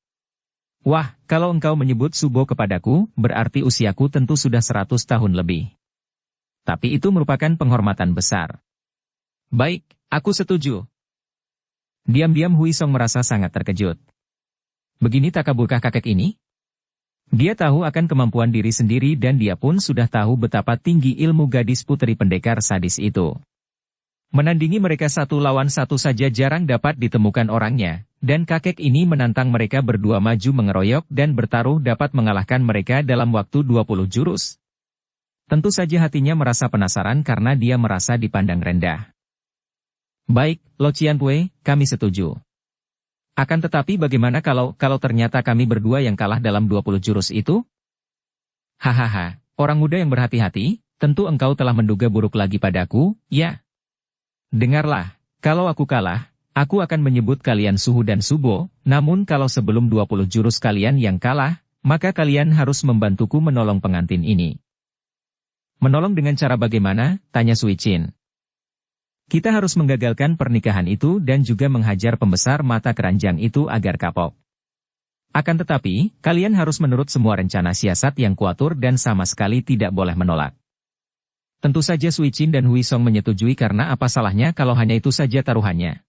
Wah, kalau engkau menyebut Subo kepadaku, berarti usiaku tentu sudah 100 tahun lebih. Tapi itu merupakan penghormatan besar. Baik, aku setuju. Diam-diam Hui Song merasa sangat terkejut. Begini takaburkah kakek ini? Dia tahu akan kemampuan diri sendiri dan dia pun sudah tahu betapa tinggi ilmu gadis puteri pendekar sadis itu. Menandingi mereka satu lawan satu saja jarang dapat ditemukan orangnya, dan kakek ini menantang mereka berdua maju mengeroyok dan bertaruh dapat mengalahkan mereka dalam waktu 20 jurus. Tentu saja hatinya merasa penasaran karena dia merasa dipandang rendah. Baik, Lo Cianpue, kami setuju. Akan tetapi bagaimana kalau ternyata kami berdua yang kalah dalam 20 jurus itu? Hahaha, orang muda yang berhati-hati, tentu engkau telah menduga buruk lagi padaku, ya? Dengarlah, kalau aku kalah, aku akan menyebut kalian Suhu dan Subo, namun kalau sebelum 20 jurus kalian yang kalah, maka kalian harus membantuku menolong pengantin ini. Menolong dengan cara bagaimana? Tanya Sui Chin. Kita harus menggagalkan pernikahan itu dan juga menghajar pembesar mata keranjang itu agar kapok. Akan tetapi, kalian harus menurut semua rencana siasat yang kuatur dan sama sekali tidak boleh menolak. Tentu saja Sui Chin dan Hui Song menyetujui karena apa salahnya kalau hanya itu saja taruhannya.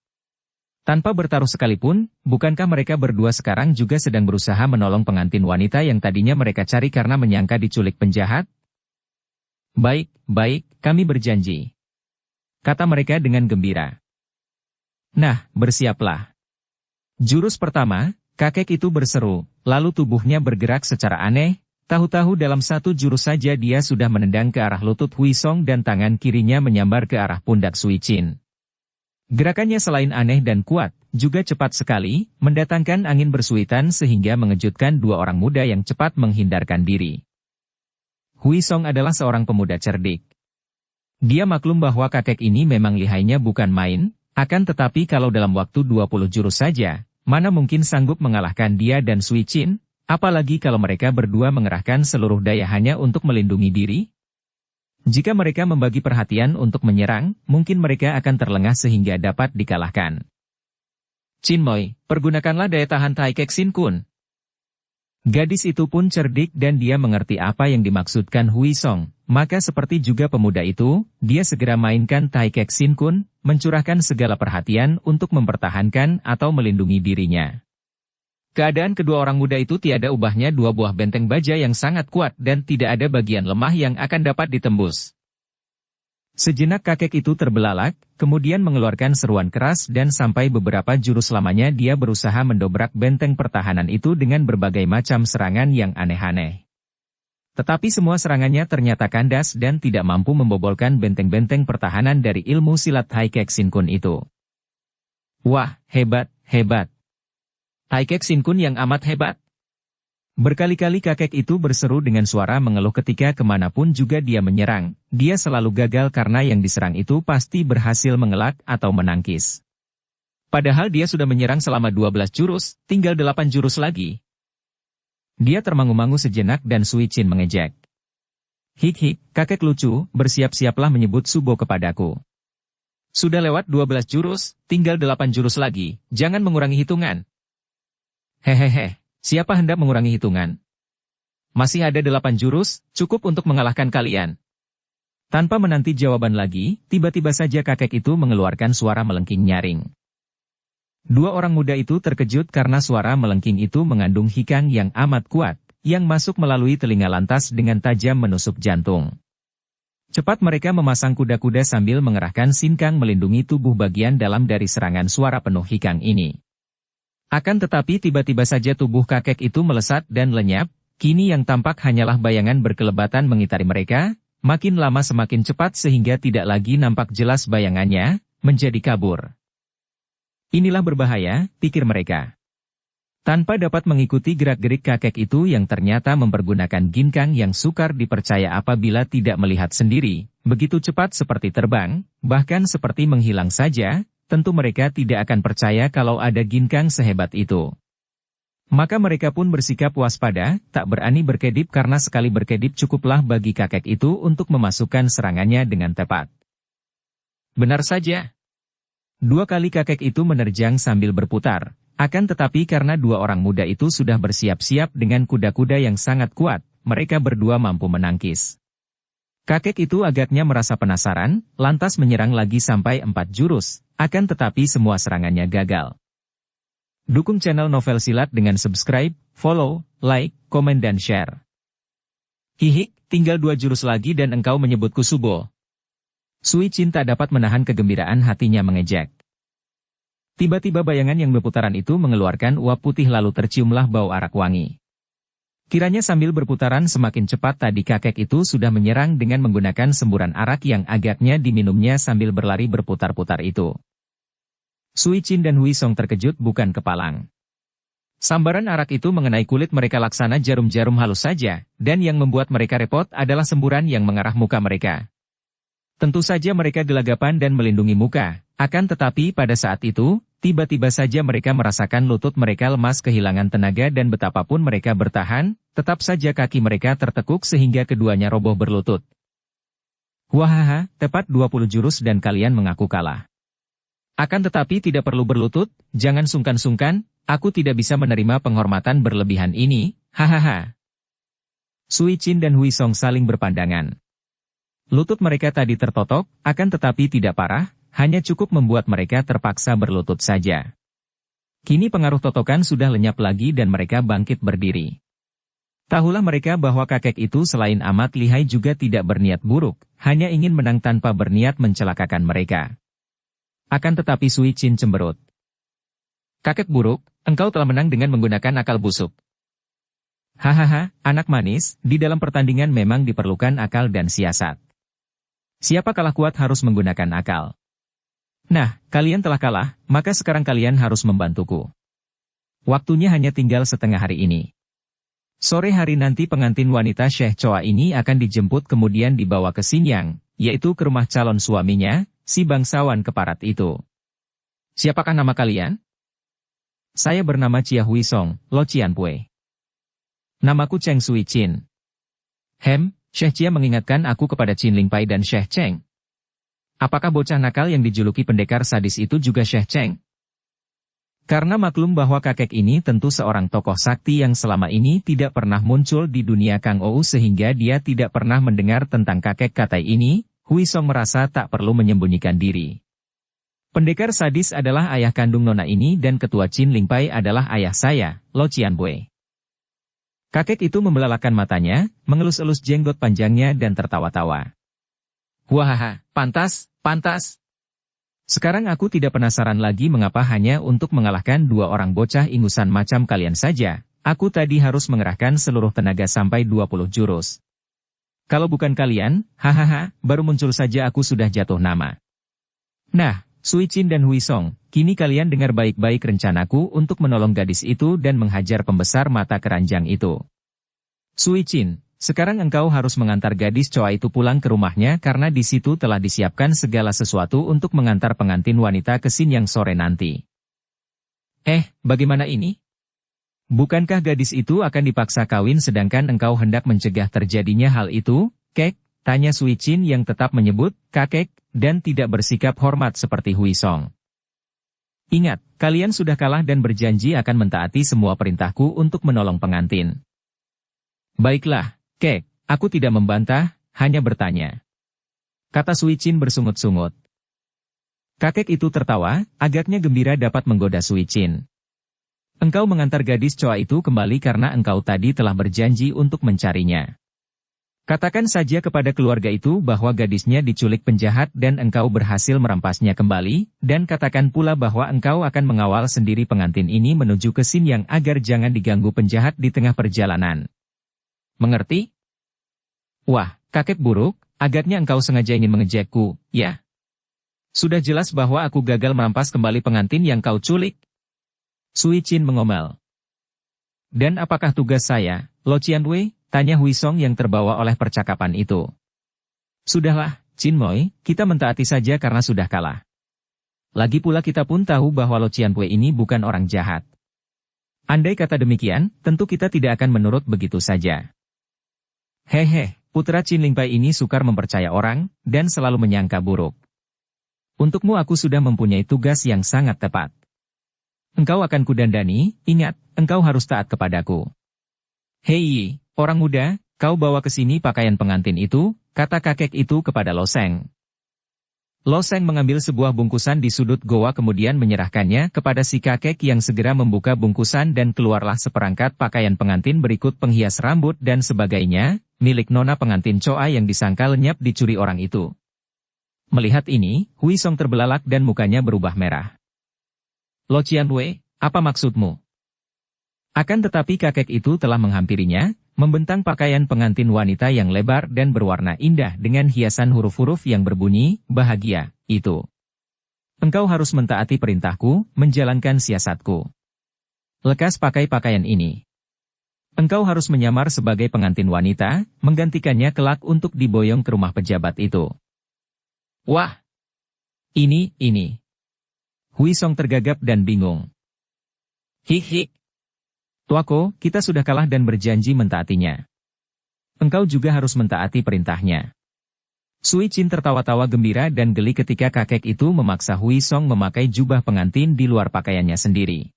Tanpa bertaruh sekalipun, bukankah mereka berdua sekarang juga sedang berusaha menolong pengantin wanita yang tadinya mereka cari karena menyangka diculik penjahat? Baik, kami berjanji. Kata mereka dengan gembira. Nah, bersiaplah. Jurus pertama, kakek itu berseru, lalu tubuhnya bergerak secara aneh, Tahu-tahu dalam satu jurus saja dia sudah menendang ke arah lutut Huisong dan tangan kirinya menyambar ke arah pundak Sui Chin. Gerakannya selain aneh dan kuat, juga cepat sekali, mendatangkan angin bersuitan sehingga mengejutkan dua orang muda yang cepat menghindarkan diri. Huisong adalah seorang pemuda cerdik. Dia maklum bahwa kakek ini memang lihainya bukan main, akan tetapi kalau dalam waktu 20 jurus saja, mana mungkin sanggup mengalahkan dia dan Sui Chin, apalagi kalau mereka berdua mengerahkan seluruh daya hanya untuk melindungi diri? Jika mereka membagi perhatian untuk menyerang, mungkin mereka akan terlengah sehingga dapat dikalahkan. Chinmoy, pergunakanlah daya tahan Taikek Sin Kun. Gadis itu pun cerdik dan dia mengerti apa yang dimaksudkan Huisong, maka seperti juga pemuda itu, dia segera mainkan Taikek Sin Kun, mencurahkan segala perhatian untuk mempertahankan atau melindungi dirinya. Keadaan kedua orang muda itu tiada ubahnya dua buah benteng baja yang sangat kuat dan tidak ada bagian lemah yang akan dapat ditembus. Sejenak kakek itu terbelalak, kemudian mengeluarkan seruan keras dan sampai beberapa jurus lamanya dia berusaha mendobrak benteng pertahanan itu dengan berbagai macam serangan yang aneh-aneh. Tetapi semua serangannya ternyata kandas dan tidak mampu membobolkan benteng-benteng pertahanan dari ilmu silat Taikek Sin Kun itu. Wah, hebat, hebat. Taikek Sin Kun yang amat hebat. Berkali-kali kakek itu berseru dengan suara mengeluh ketika kemanapun juga dia menyerang. Dia selalu gagal karena yang diserang itu pasti berhasil mengelak atau menangkis. Padahal dia sudah menyerang selama 12 jurus, tinggal 8 jurus lagi. Dia termangu-mangu sejenak dan Sui Chin mengejek. Hik, kakek lucu, bersiap-siaplah menyebut subo kepadaku. Sudah lewat 12 jurus, tinggal 8 jurus lagi, jangan mengurangi hitungan. Hehehe. Siapa hendak mengurangi hitungan? Masih ada 8 jurus, cukup untuk mengalahkan kalian. Tanpa menanti jawaban lagi, tiba-tiba saja kakek itu mengeluarkan suara melengking nyaring. Dua orang muda itu terkejut karena suara melengking itu mengandung hikang yang amat kuat, yang masuk melalui telinga lantas dengan tajam menusuk jantung. Cepat mereka memasang kuda-kuda sambil mengerahkan sinkang melindungi tubuh bagian dalam dari serangan suara penuh hikang ini. Akan tetapi tiba-tiba saja tubuh kakek itu melesat dan lenyap, kini yang tampak hanyalah bayangan berkelebatan mengitari mereka, makin lama semakin cepat sehingga tidak lagi nampak jelas bayangannya, menjadi kabur. Inilah berbahaya, pikir mereka. Tanpa dapat mengikuti gerak-gerik kakek itu yang ternyata mempergunakan ginkang yang sukar dipercaya apabila tidak melihat sendiri, begitu cepat seperti terbang, bahkan seperti menghilang saja, tentu mereka tidak akan percaya kalau ada ginkang sehebat itu. Maka mereka pun bersikap waspada, tak berani berkedip karena sekali berkedip cukuplah bagi kakek itu untuk memasukkan serangannya dengan tepat. Benar saja. 2 kali kakek itu menerjang sambil berputar, akan tetapi karena dua orang muda itu sudah bersiap-siap dengan kuda-kuda yang sangat kuat, mereka berdua mampu menangkis. Kakek itu agaknya merasa penasaran, lantas menyerang lagi sampai 4 jurus. Akan tetapi semua serangannya gagal. Dukung channel Novel Silat dengan subscribe, follow, like, komen dan share. Hihik, tinggal 2 jurus lagi dan engkau menyebutku subo. Sui Chin tak dapat menahan kegembiraan hatinya mengejek. Tiba-tiba bayangan yang berputaran itu mengeluarkan uap putih lalu terciumlah bau arak wangi. Kiranya sambil berputaran semakin cepat tadi kakek itu sudah menyerang dengan menggunakan semburan arak yang agaknya diminumnya sambil berlari berputar-putar itu. Sui Chin dan Huisong terkejut bukan kepalang. Sambaran arak itu mengenai kulit mereka laksana jarum-jarum halus saja, dan yang membuat mereka repot adalah semburan yang mengarah muka mereka. Tentu saja mereka gelagapan dan melindungi muka, akan tetapi pada saat itu, tiba-tiba saja mereka merasakan lutut mereka lemas kehilangan tenaga dan betapapun mereka bertahan, tetap saja kaki mereka tertekuk sehingga keduanya roboh berlutut. Wahaha, tepat 20 jurus dan kalian mengaku kalah. Akan tetapi tidak perlu berlutut, jangan sungkan-sungkan, aku tidak bisa menerima penghormatan berlebihan ini, hahaha. Sui Chin dan Huisong saling berpandangan. Lutut mereka tadi tertotok, akan tetapi tidak parah, hanya cukup membuat mereka terpaksa berlutut saja. Kini pengaruh totokan sudah lenyap lagi dan mereka bangkit berdiri. Tahulah mereka bahwa kakek itu selain amat lihai juga tidak berniat buruk, hanya ingin menang tanpa berniat mencelakakan mereka. Akan tetapi Sui Chin cemberut. Kakek buruk, engkau telah menang dengan menggunakan akal busuk. Hahaha, anak manis, di dalam pertandingan memang diperlukan akal dan siasat. Siapa kalah kuat harus menggunakan akal. Nah, kalian telah kalah, maka sekarang kalian harus membantuku. Waktunya hanya tinggal setengah hari ini. Sore hari nanti pengantin wanita Syekh Choa ini akan dijemput kemudian dibawa ke Xinyang, yaitu ke rumah calon suaminya, si bangsawan keparat itu. Siapakah nama kalian? Saya bernama Chia Hui Song, Lo Cianpue. Namaku Cheng Sui Chin. Syekh Chia mengingatkan aku kepada Chin Lingpai dan Syekh Cheng. Apakah bocah nakal yang dijuluki pendekar sadis itu juga Syekh Cheng? Karena maklum bahwa kakek ini tentu seorang tokoh sakti yang selama ini tidak pernah muncul di dunia Kang Ou sehingga dia tidak pernah mendengar tentang kakek katai ini, Hui Song merasa tak perlu menyembunyikan diri. Pendekar sadis adalah ayah kandung nona ini dan ketua Chin Lingpai adalah ayah saya, Lo Cianpue. Kakek itu membelalakan matanya, mengelus-elus jenggot panjangnya dan tertawa-tawa. Wahaha, pantas. Sekarang aku tidak penasaran lagi mengapa hanya untuk mengalahkan dua orang bocah ingusan macam kalian saja, aku tadi harus mengerahkan seluruh tenaga sampai 20 jurus. Kalau bukan kalian, hahaha, baru muncul saja aku sudah jatuh nama. Nah, Sui Chin dan Hui Song, kini kalian dengar baik-baik rencanaku untuk menolong gadis itu dan menghajar pembesar mata keranjang itu. Sui Chin, sekarang engkau harus mengantar gadis Choa itu pulang ke rumahnya karena di situ telah disiapkan segala sesuatu untuk mengantar pengantin wanita ke Xinyang sore nanti. Bagaimana ini? Bukankah gadis itu akan dipaksa kawin sedangkan engkau hendak mencegah terjadinya hal itu, Kek? Tanya Sui Chin yang tetap menyebut kakek dan tidak bersikap hormat seperti Hui Song. Ingat, kalian sudah kalah dan berjanji akan mentaati semua perintahku untuk menolong pengantin. Baiklah, Kek, aku tidak membantah, hanya bertanya. Kata Sui Chin bersungut-sungut. Kakek itu tertawa, agaknya gembira dapat menggoda Sui Chin. Engkau mengantar gadis Choa itu kembali karena engkau tadi telah berjanji untuk mencarinya. Katakan saja kepada keluarga itu bahwa gadisnya diculik penjahat dan engkau berhasil merampasnya kembali, dan katakan pula bahwa engkau akan mengawal sendiri pengantin ini menuju ke Xinyang agar jangan diganggu penjahat di tengah perjalanan. Mengerti? Wah, kakek buruk, agaknya engkau sengaja ingin mengejekku, ya? Sudah jelas bahwa aku gagal merampas kembali pengantin yang kau culik. Sui Chin mengomel. Dan apakah tugas saya, Lo Cianpue? Tanya Hui Song yang terbawa oleh percakapan itu. Sudahlah, Chin Moi, kita mentaati saja karena sudah kalah. Lagi pula kita pun tahu bahwa Lo Cianpue ini bukan orang jahat. Andai kata demikian, tentu kita tidak akan menurut begitu saja. Putra Chin Lingpai ini sukar mempercaya orang, dan selalu menyangka buruk. Untukmu aku sudah mempunyai tugas yang sangat tepat. Engkau akan kudandani, ingat, engkau harus taat kepadaku. Hei, orang muda, kau bawa ke sini pakaian pengantin itu, kata kakek itu kepada Lo Seng. Lo Seng mengambil sebuah bungkusan di sudut goa kemudian menyerahkannya kepada si kakek yang segera membuka bungkusan dan keluarlah seperangkat pakaian pengantin berikut penghias rambut dan sebagainya, milik nona pengantin Choa yang disangka lenyap dicuri orang itu. Melihat ini, Hui Song terbelalak dan mukanya berubah merah. Lo Cianpue, apa maksudmu? Akan tetapi kakek itu telah menghampirinya, membentang pakaian pengantin wanita yang lebar dan berwarna indah dengan hiasan huruf-huruf yang berbunyi, bahagia, itu. Engkau harus mentaati perintahku, menjalankan siasatku. Lekas pakai pakaian ini. Engkau harus menyamar sebagai pengantin wanita, menggantikannya kelak untuk diboyong ke rumah pejabat itu. Wah! Ini. Hui Song tergagap dan bingung. Hik. Tuako, kita sudah kalah dan berjanji mentaatinya. Engkau juga harus mentaati perintahnya. Sui Chin tertawa-tawa gembira dan geli ketika kakek itu memaksa Hui Song memakai jubah pengantin di luar pakaiannya sendiri.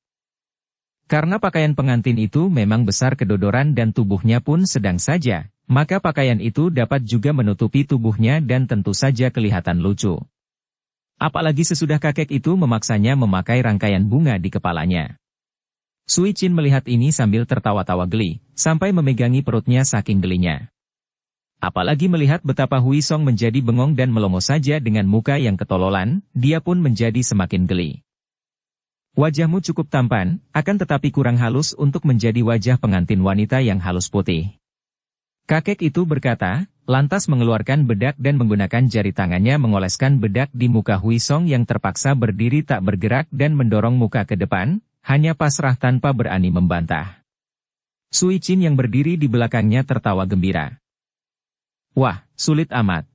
Karena pakaian pengantin itu memang besar kedodoran dan tubuhnya pun sedang saja, maka pakaian itu dapat juga menutupi tubuhnya dan tentu saja kelihatan lucu. Apalagi sesudah kakek itu memaksanya memakai rangkaian bunga di kepalanya. Sui Chin melihat ini sambil tertawa-tawa geli, sampai memegangi perutnya saking gelinya. Apalagi melihat betapa Hui Song menjadi bengong dan melongo saja dengan muka yang ketololan, dia pun menjadi semakin geli. Wajahmu cukup tampan, akan tetapi kurang halus untuk menjadi wajah pengantin wanita yang halus putih. Kakek itu berkata, lantas mengeluarkan bedak dan menggunakan jari tangannya mengoleskan bedak di muka Hui Song yang terpaksa berdiri tak bergerak dan mendorong muka ke depan, hanya pasrah tanpa berani membantah. Sui Chin yang berdiri di belakangnya tertawa gembira. Wah, sulit amat.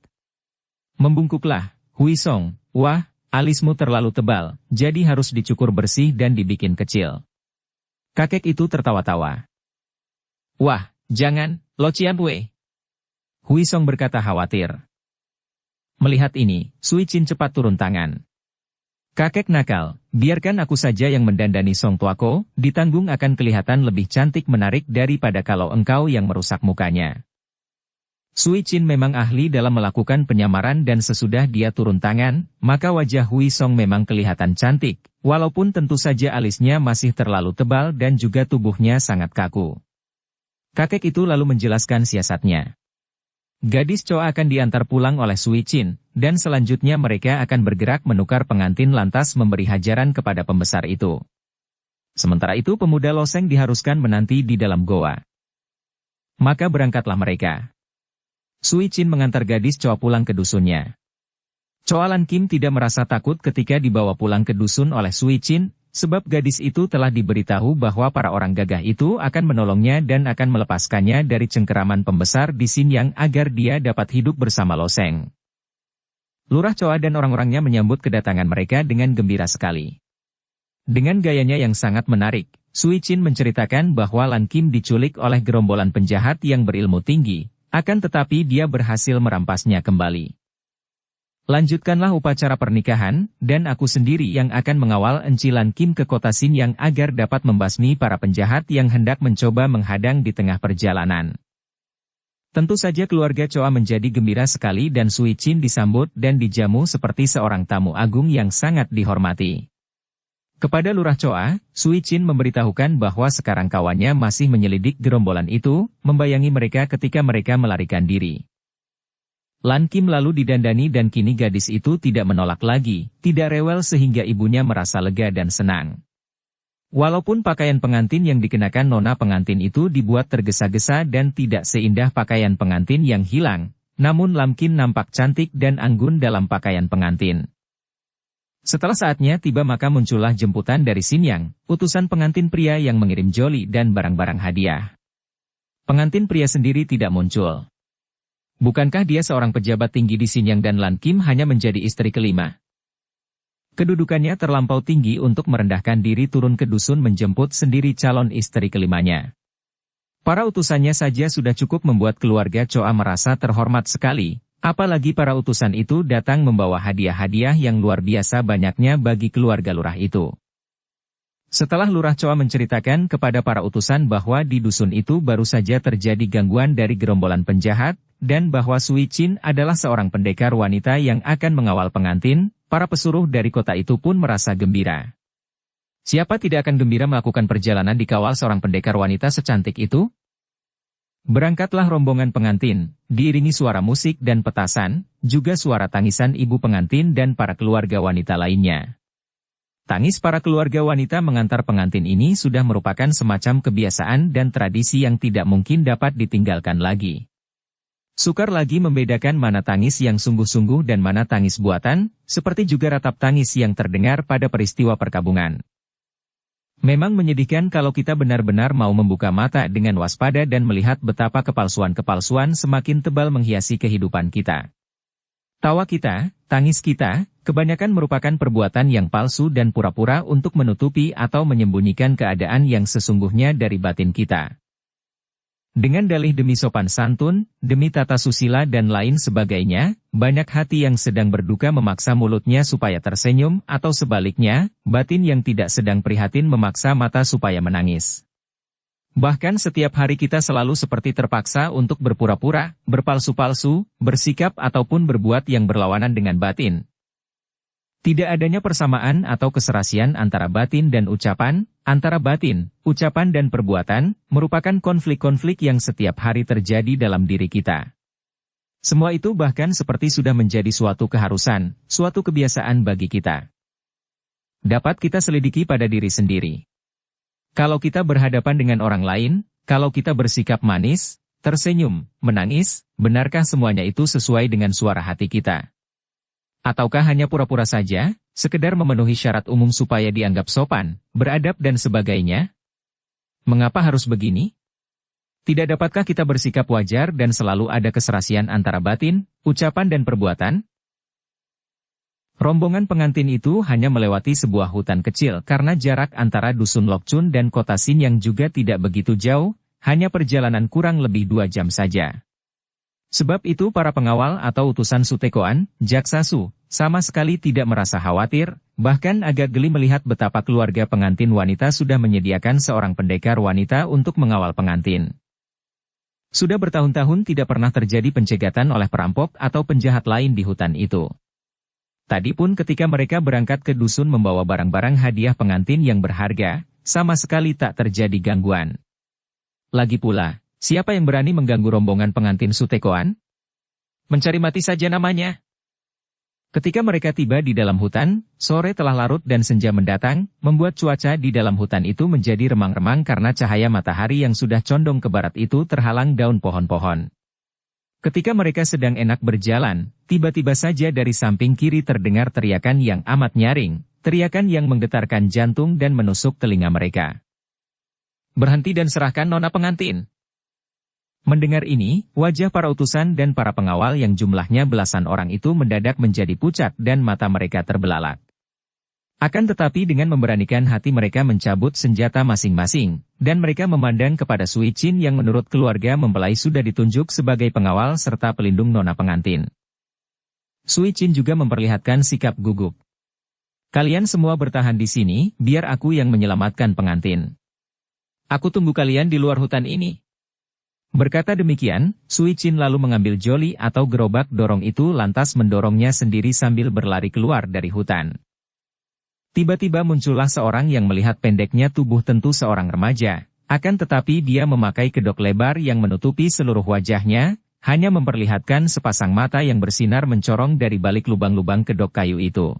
Membungkuklah, Hui Song, wah, alismu terlalu tebal, jadi harus dicukur bersih dan dibikin kecil. Kakek itu tertawa-tawa. Wah, jangan, Lo Chiam Wei. Hui Song berkata khawatir. Melihat ini, Sui Chin cepat turun tangan. Kakek nakal, biarkan aku saja yang mendandani Song tuaku, ditanggung akan kelihatan lebih cantik menarik daripada kalau engkau yang merusak mukanya. Sui Chin memang ahli dalam melakukan penyamaran dan sesudah dia turun tangan, maka wajah Hui Song memang kelihatan cantik, walaupun tentu saja alisnya masih terlalu tebal dan juga tubuhnya sangat kaku. Kakek itu lalu menjelaskan siasatnya. Gadis Choa akan diantar pulang oleh Sui Chin, dan selanjutnya mereka akan bergerak menukar pengantin lantas memberi hajaran kepada pembesar itu. Sementara itu pemuda Loseng diharuskan menanti di dalam goa. Maka berangkatlah mereka. Sui Chin mengantar gadis Choa pulang ke dusunnya. Choa Lan Kim tidak merasa takut ketika dibawa pulang ke dusun oleh Sui Chin, sebab gadis itu telah diberitahu bahwa para orang gagah itu akan menolongnya dan akan melepaskannya dari cengkeraman pembesar di Xinyang agar dia dapat hidup bersama Loseng. Lurah Choa dan orang-orangnya menyambut kedatangan mereka dengan gembira sekali. Dengan gayanya yang sangat menarik, Sui Chin menceritakan bahwa Lan Kim diculik oleh gerombolan penjahat yang berilmu tinggi, akan tetapi dia berhasil merampasnya kembali. Lanjutkanlah upacara pernikahan, dan aku sendiri yang akan mengawal Enci Lan Kim ke kota Xinyang agar dapat membasmi para penjahat yang hendak mencoba menghadang di tengah perjalanan. Tentu saja keluarga Choa menjadi gembira sekali dan Sui Chin disambut dan dijamu seperti seorang tamu agung yang sangat dihormati. Kepada Lurah Choa, Sui Chin memberitahukan bahwa sekarang kawannya masih menyelidik gerombolan itu, membayangi mereka ketika mereka melarikan diri. Lan Kim lalu didandani dan kini gadis itu tidak menolak lagi, tidak rewel sehingga ibunya merasa lega dan senang. Walaupun pakaian pengantin yang dikenakan nona pengantin itu dibuat tergesa-gesa dan tidak seindah pakaian pengantin yang hilang, namun Lan Kim nampak cantik dan anggun dalam pakaian pengantin. Setelah saatnya tiba maka muncullah jemputan dari Xinyang, utusan pengantin pria yang mengirim joli dan barang-barang hadiah. Pengantin pria sendiri tidak muncul. Bukankah dia seorang pejabat tinggi di Xinyang dan Lan Kim hanya menjadi istri kelima? Kedudukannya terlampau tinggi untuk merendahkan diri turun ke dusun menjemput sendiri calon istri kelimanya. Para utusannya saja sudah cukup membuat keluarga Choa merasa terhormat sekali. Apalagi para utusan itu datang membawa hadiah-hadiah yang luar biasa banyaknya bagi keluarga lurah itu. Setelah Lurah Choa menceritakan kepada para utusan bahwa di dusun itu baru saja terjadi gangguan dari gerombolan penjahat, dan bahwa Sui Chin adalah seorang pendekar wanita yang akan mengawal pengantin, para pesuruh dari kota itu pun merasa gembira. Siapa tidak akan gembira melakukan perjalanan dikawal seorang pendekar wanita secantik itu? Berangkatlah rombongan pengantin, diiringi suara musik dan petasan, juga suara tangisan ibu pengantin dan para keluarga wanita lainnya. Tangis para keluarga wanita mengantar pengantin ini sudah merupakan semacam kebiasaan dan tradisi yang tidak mungkin dapat ditinggalkan lagi. Sukar lagi membedakan mana tangis yang sungguh-sungguh dan mana tangis buatan, seperti juga ratap tangis yang terdengar pada peristiwa perkabungan. Memang menyedihkan kalau kita benar-benar mau membuka mata dengan waspada dan melihat betapa kepalsuan-kepalsuan semakin tebal menghiasi kehidupan kita. Tawa kita, tangis kita, kebanyakan merupakan perbuatan yang palsu dan pura-pura untuk menutupi atau menyembunyikan keadaan yang sesungguhnya dari batin kita. Dengan dalih demi sopan santun, demi tata susila dan lain sebagainya, banyak hati yang sedang berduka memaksa mulutnya supaya tersenyum atau sebaliknya, batin yang tidak sedang prihatin memaksa mata supaya menangis. Bahkan setiap hari kita selalu seperti terpaksa untuk berpura-pura, berpalsu-palsu, bersikap ataupun berbuat yang berlawanan dengan batin. Tidak adanya persamaan atau keserasian antara batin dan ucapan, antara batin, ucapan dan perbuatan, merupakan konflik-konflik yang setiap hari terjadi dalam diri kita. Semua itu bahkan seperti sudah menjadi suatu keharusan, suatu kebiasaan bagi kita. Dapat kita selidiki pada diri sendiri. Kalau kita berhadapan dengan orang lain, kalau kita bersikap manis, tersenyum, menangis, benarkah semuanya itu sesuai dengan suara hati kita? Ataukah hanya pura-pura saja, sekedar memenuhi syarat umum supaya dianggap sopan, beradab dan sebagainya? Mengapa harus begini? Tidak dapatkah kita bersikap wajar dan selalu ada keserasian antara batin, ucapan dan perbuatan? Rombongan pengantin itu hanya melewati sebuah hutan kecil karena jarak antara dusun Lokchun dan kota Sin yang juga tidak begitu jauh, hanya perjalanan kurang lebih 2 jam saja. Sebab itu para pengawal atau utusan Sutekoan, Jaksa Su, sama sekali tidak merasa khawatir, bahkan agak geli melihat betapa keluarga pengantin wanita sudah menyediakan seorang pendekar wanita untuk mengawal pengantin. Sudah bertahun-tahun tidak pernah terjadi pencegatan oleh perampok atau penjahat lain di hutan itu. Tadi pun ketika mereka berangkat ke dusun membawa barang-barang hadiah pengantin yang berharga, sama sekali tak terjadi gangguan. Lagi pula, siapa yang berani mengganggu rombongan pengantin Sutekoan? Mencari mati saja namanya. Ketika mereka tiba di dalam hutan, sore telah larut dan senja mendatang, membuat cuaca di dalam hutan itu menjadi remang-remang karena cahaya matahari yang sudah condong ke barat itu terhalang daun pohon-pohon. Ketika mereka sedang enak berjalan, tiba-tiba saja dari samping kiri terdengar teriakan yang amat nyaring, teriakan yang menggetarkan jantung dan menusuk telinga mereka. Berhenti dan serahkan nona pengantin. Mendengar ini, wajah para utusan dan para pengawal yang jumlahnya belasan orang itu mendadak menjadi pucat dan mata mereka terbelalak. Akan tetapi dengan memberanikan hati mereka mencabut senjata masing-masing, dan mereka memandang kepada Sui Chin yang menurut keluarga mempelai sudah ditunjuk sebagai pengawal serta pelindung nona pengantin. Sui Chin juga memperlihatkan sikap gugup. Kalian semua bertahan di sini, biar aku yang menyelamatkan pengantin. Aku tunggu kalian di luar hutan ini. Berkata demikian, Sui Chin lalu mengambil joli atau gerobak dorong itu lantas mendorongnya sendiri sambil berlari keluar dari hutan. Tiba-tiba muncullah seorang yang melihat pendeknya tubuh tentu seorang remaja, akan tetapi dia memakai kedok lebar yang menutupi seluruh wajahnya, hanya memperlihatkan sepasang mata yang bersinar mencorong dari balik lubang-lubang kedok kayu itu.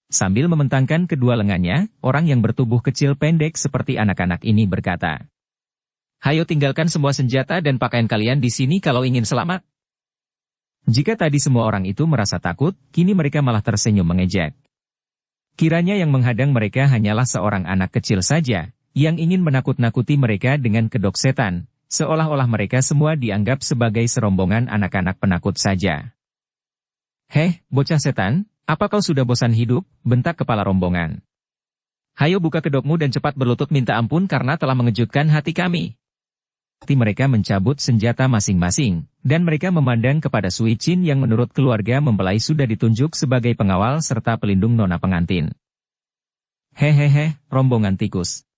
Sambil membentangkan kedua lengannya, orang yang bertubuh kecil pendek seperti anak-anak ini berkata, "Hayo tinggalkan semua senjata dan pakaian kalian di sini kalau ingin selamat." Jika tadi semua orang itu merasa takut, kini mereka malah tersenyum mengejek. Kiranya yang menghadang mereka hanyalah seorang anak kecil saja, yang ingin menakut-nakuti mereka dengan kedok setan, seolah-olah mereka semua dianggap sebagai serombongan anak-anak penakut saja. "Heh, bocah setan, apa kau sudah bosan hidup?" bentak kepala rombongan. "Hayo buka kedokmu dan cepat berlutut minta ampun karena telah mengejutkan hati kami." Mereka mencabut senjata masing-masing, dan mereka memandang kepada Sui Chin yang menurut keluarga mempelai sudah ditunjuk sebagai pengawal serta pelindung nona pengantin. "Hehehe, rombongan tikus.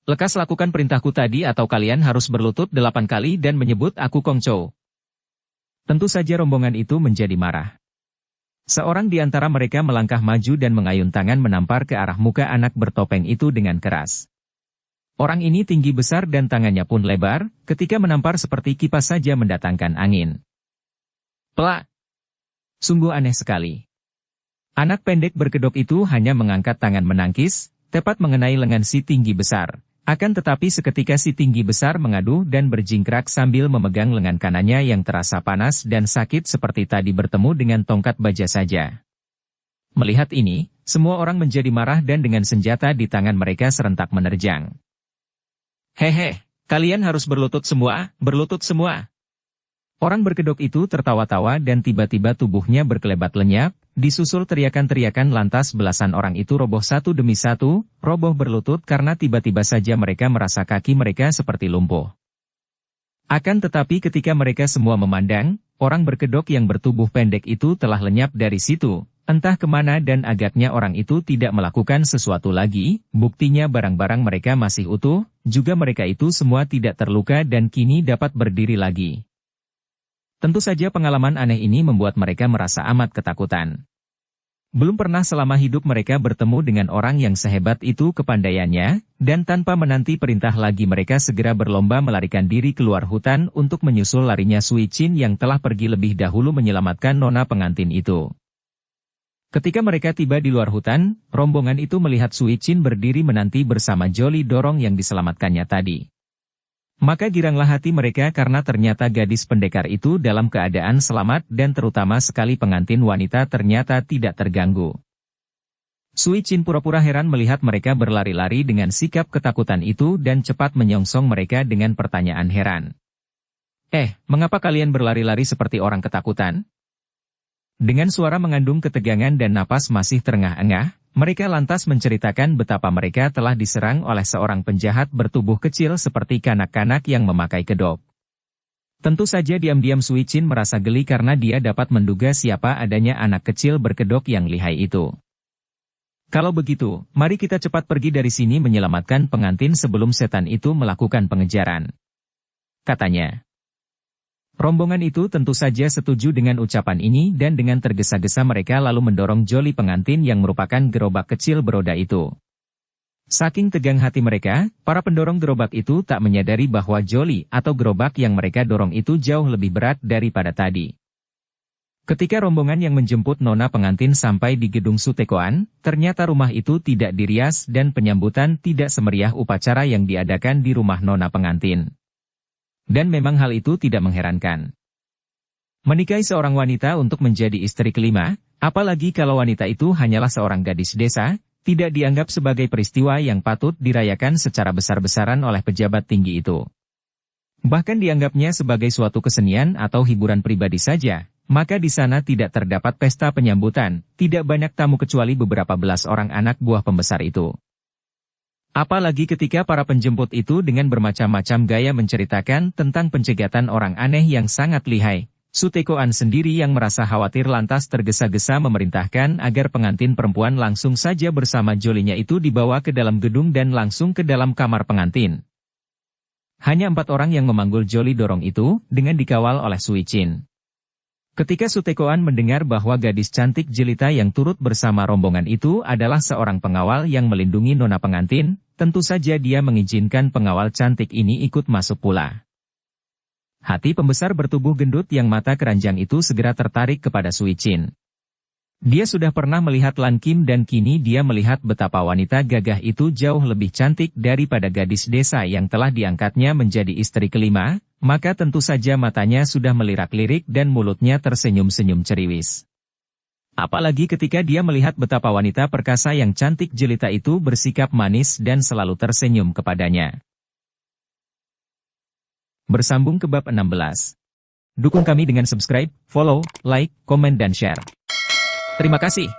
Lekas lakukan perintahku tadi atau kalian harus berlutut 8 kali dan menyebut aku Kong Chow." Tentu saja rombongan itu menjadi marah. Seorang di antara mereka melangkah maju dan mengayun tangan menampar ke arah muka anak bertopeng itu dengan keras. Orang ini tinggi besar dan tangannya pun lebar, ketika menampar seperti kipas saja mendatangkan angin. Plak! Sungguh aneh sekali. Anak pendek berkedok itu hanya mengangkat tangan menangkis, tepat mengenai lengan si tinggi besar. Akan tetapi seketika si tinggi besar mengadu dan berjingkrak sambil memegang lengan kanannya yang terasa panas dan sakit seperti tadi bertemu dengan tongkat baja saja. Melihat ini, semua orang menjadi marah dan dengan senjata di tangan mereka serentak menerjang. "Hehe, kalian harus berlutut semua, berlutut semua." Orang berkedok itu tertawa-tawa dan tiba-tiba tubuhnya berkelebat lenyap, disusul teriakan-teriakan lantas belasan orang itu roboh satu demi satu, roboh berlutut karena tiba-tiba saja mereka merasa kaki mereka seperti lumpuh. Akan tetapi ketika mereka semua memandang, orang berkedok yang bertubuh pendek itu telah lenyap dari situ. Entah kemana dan agaknya orang itu tidak melakukan sesuatu lagi, buktinya barang-barang mereka masih utuh, juga mereka itu semua tidak terluka dan kini dapat berdiri lagi. Tentu saja pengalaman aneh ini membuat mereka merasa amat ketakutan. Belum pernah selama hidup mereka bertemu dengan orang yang sehebat itu kepandaiannya, dan tanpa menanti perintah lagi mereka segera berlomba melarikan diri keluar hutan untuk menyusul larinya Sui Chin yang telah pergi lebih dahulu menyelamatkan nona pengantin itu. Ketika mereka tiba di luar hutan, rombongan itu melihat Sui Chin berdiri menanti bersama Joli Dorong yang diselamatkannya tadi. Maka giranglah hati mereka karena ternyata gadis pendekar itu dalam keadaan selamat dan terutama sekali pengantin wanita ternyata tidak terganggu. Sui Chin pura-pura heran melihat mereka berlari-lari dengan sikap ketakutan itu dan cepat menyongsong mereka dengan pertanyaan heran. Mengapa kalian berlari-lari seperti orang ketakutan? Dengan suara mengandung ketegangan dan napas masih terengah-engah, mereka lantas menceritakan betapa mereka telah diserang oleh seorang penjahat bertubuh kecil seperti kanak-kanak yang memakai kedok. Tentu saja diam-diam Sui Chin merasa geli karena dia dapat menduga siapa adanya anak kecil berkedok yang lihai itu. Kalau begitu, mari kita cepat pergi dari sini menyelamatkan pengantin sebelum setan itu melakukan pengejaran, katanya. Rombongan itu tentu saja setuju dengan ucapan ini dan dengan tergesa-gesa mereka lalu mendorong Joli pengantin yang merupakan gerobak kecil beroda itu. Saking tegang hati mereka, para pendorong gerobak itu tak menyadari bahwa Joli atau gerobak yang mereka dorong itu jauh lebih berat daripada tadi. Ketika rombongan yang menjemput nona pengantin sampai di gedung Sutekoan, ternyata rumah itu tidak dirias dan penyambutan tidak semeriah upacara yang diadakan di rumah nona pengantin. Dan memang hal itu tidak mengherankan. Menikahi seorang wanita untuk menjadi istri kelima, apalagi kalau wanita itu hanyalah seorang gadis desa, tidak dianggap sebagai peristiwa yang patut dirayakan secara besar-besaran oleh pejabat tinggi itu. Bahkan dianggapnya sebagai suatu kesenian atau hiburan pribadi saja, maka di sana tidak terdapat pesta penyambutan, tidak banyak tamu kecuali beberapa belas orang anak buah pembesar itu. Apalagi ketika para penjemput itu dengan bermacam-macam gaya menceritakan tentang pencegatan orang aneh yang sangat lihai, Sutekoan sendiri yang merasa khawatir lantas tergesa-gesa memerintahkan agar pengantin perempuan langsung saja bersama Jolinya itu dibawa ke dalam gedung dan langsung ke dalam kamar pengantin. Hanya 4 orang yang memanggul Joli Dorong itu, dengan dikawal oleh Sui Chin. Ketika Sutekoan mendengar bahwa gadis cantik jelita yang turut bersama rombongan itu adalah seorang pengawal yang melindungi nona pengantin, tentu saja dia mengizinkan pengawal cantik ini ikut masuk pula. Hati pembesar bertubuh gendut yang mata keranjang itu segera tertarik kepada Sui Chin. Dia sudah pernah melihat Lan Kim dan kini dia melihat betapa wanita gagah itu jauh lebih cantik daripada gadis desa yang telah diangkatnya menjadi istri kelima, maka tentu saja matanya sudah melirak-lirik dan mulutnya tersenyum-senyum ceriwis. Apalagi ketika dia melihat betapa wanita perkasa yang cantik jelita itu bersikap manis dan selalu tersenyum kepadanya. Bersambung ke bab 16. Dukung kami dengan subscribe, follow, like, komen dan share. Terima kasih.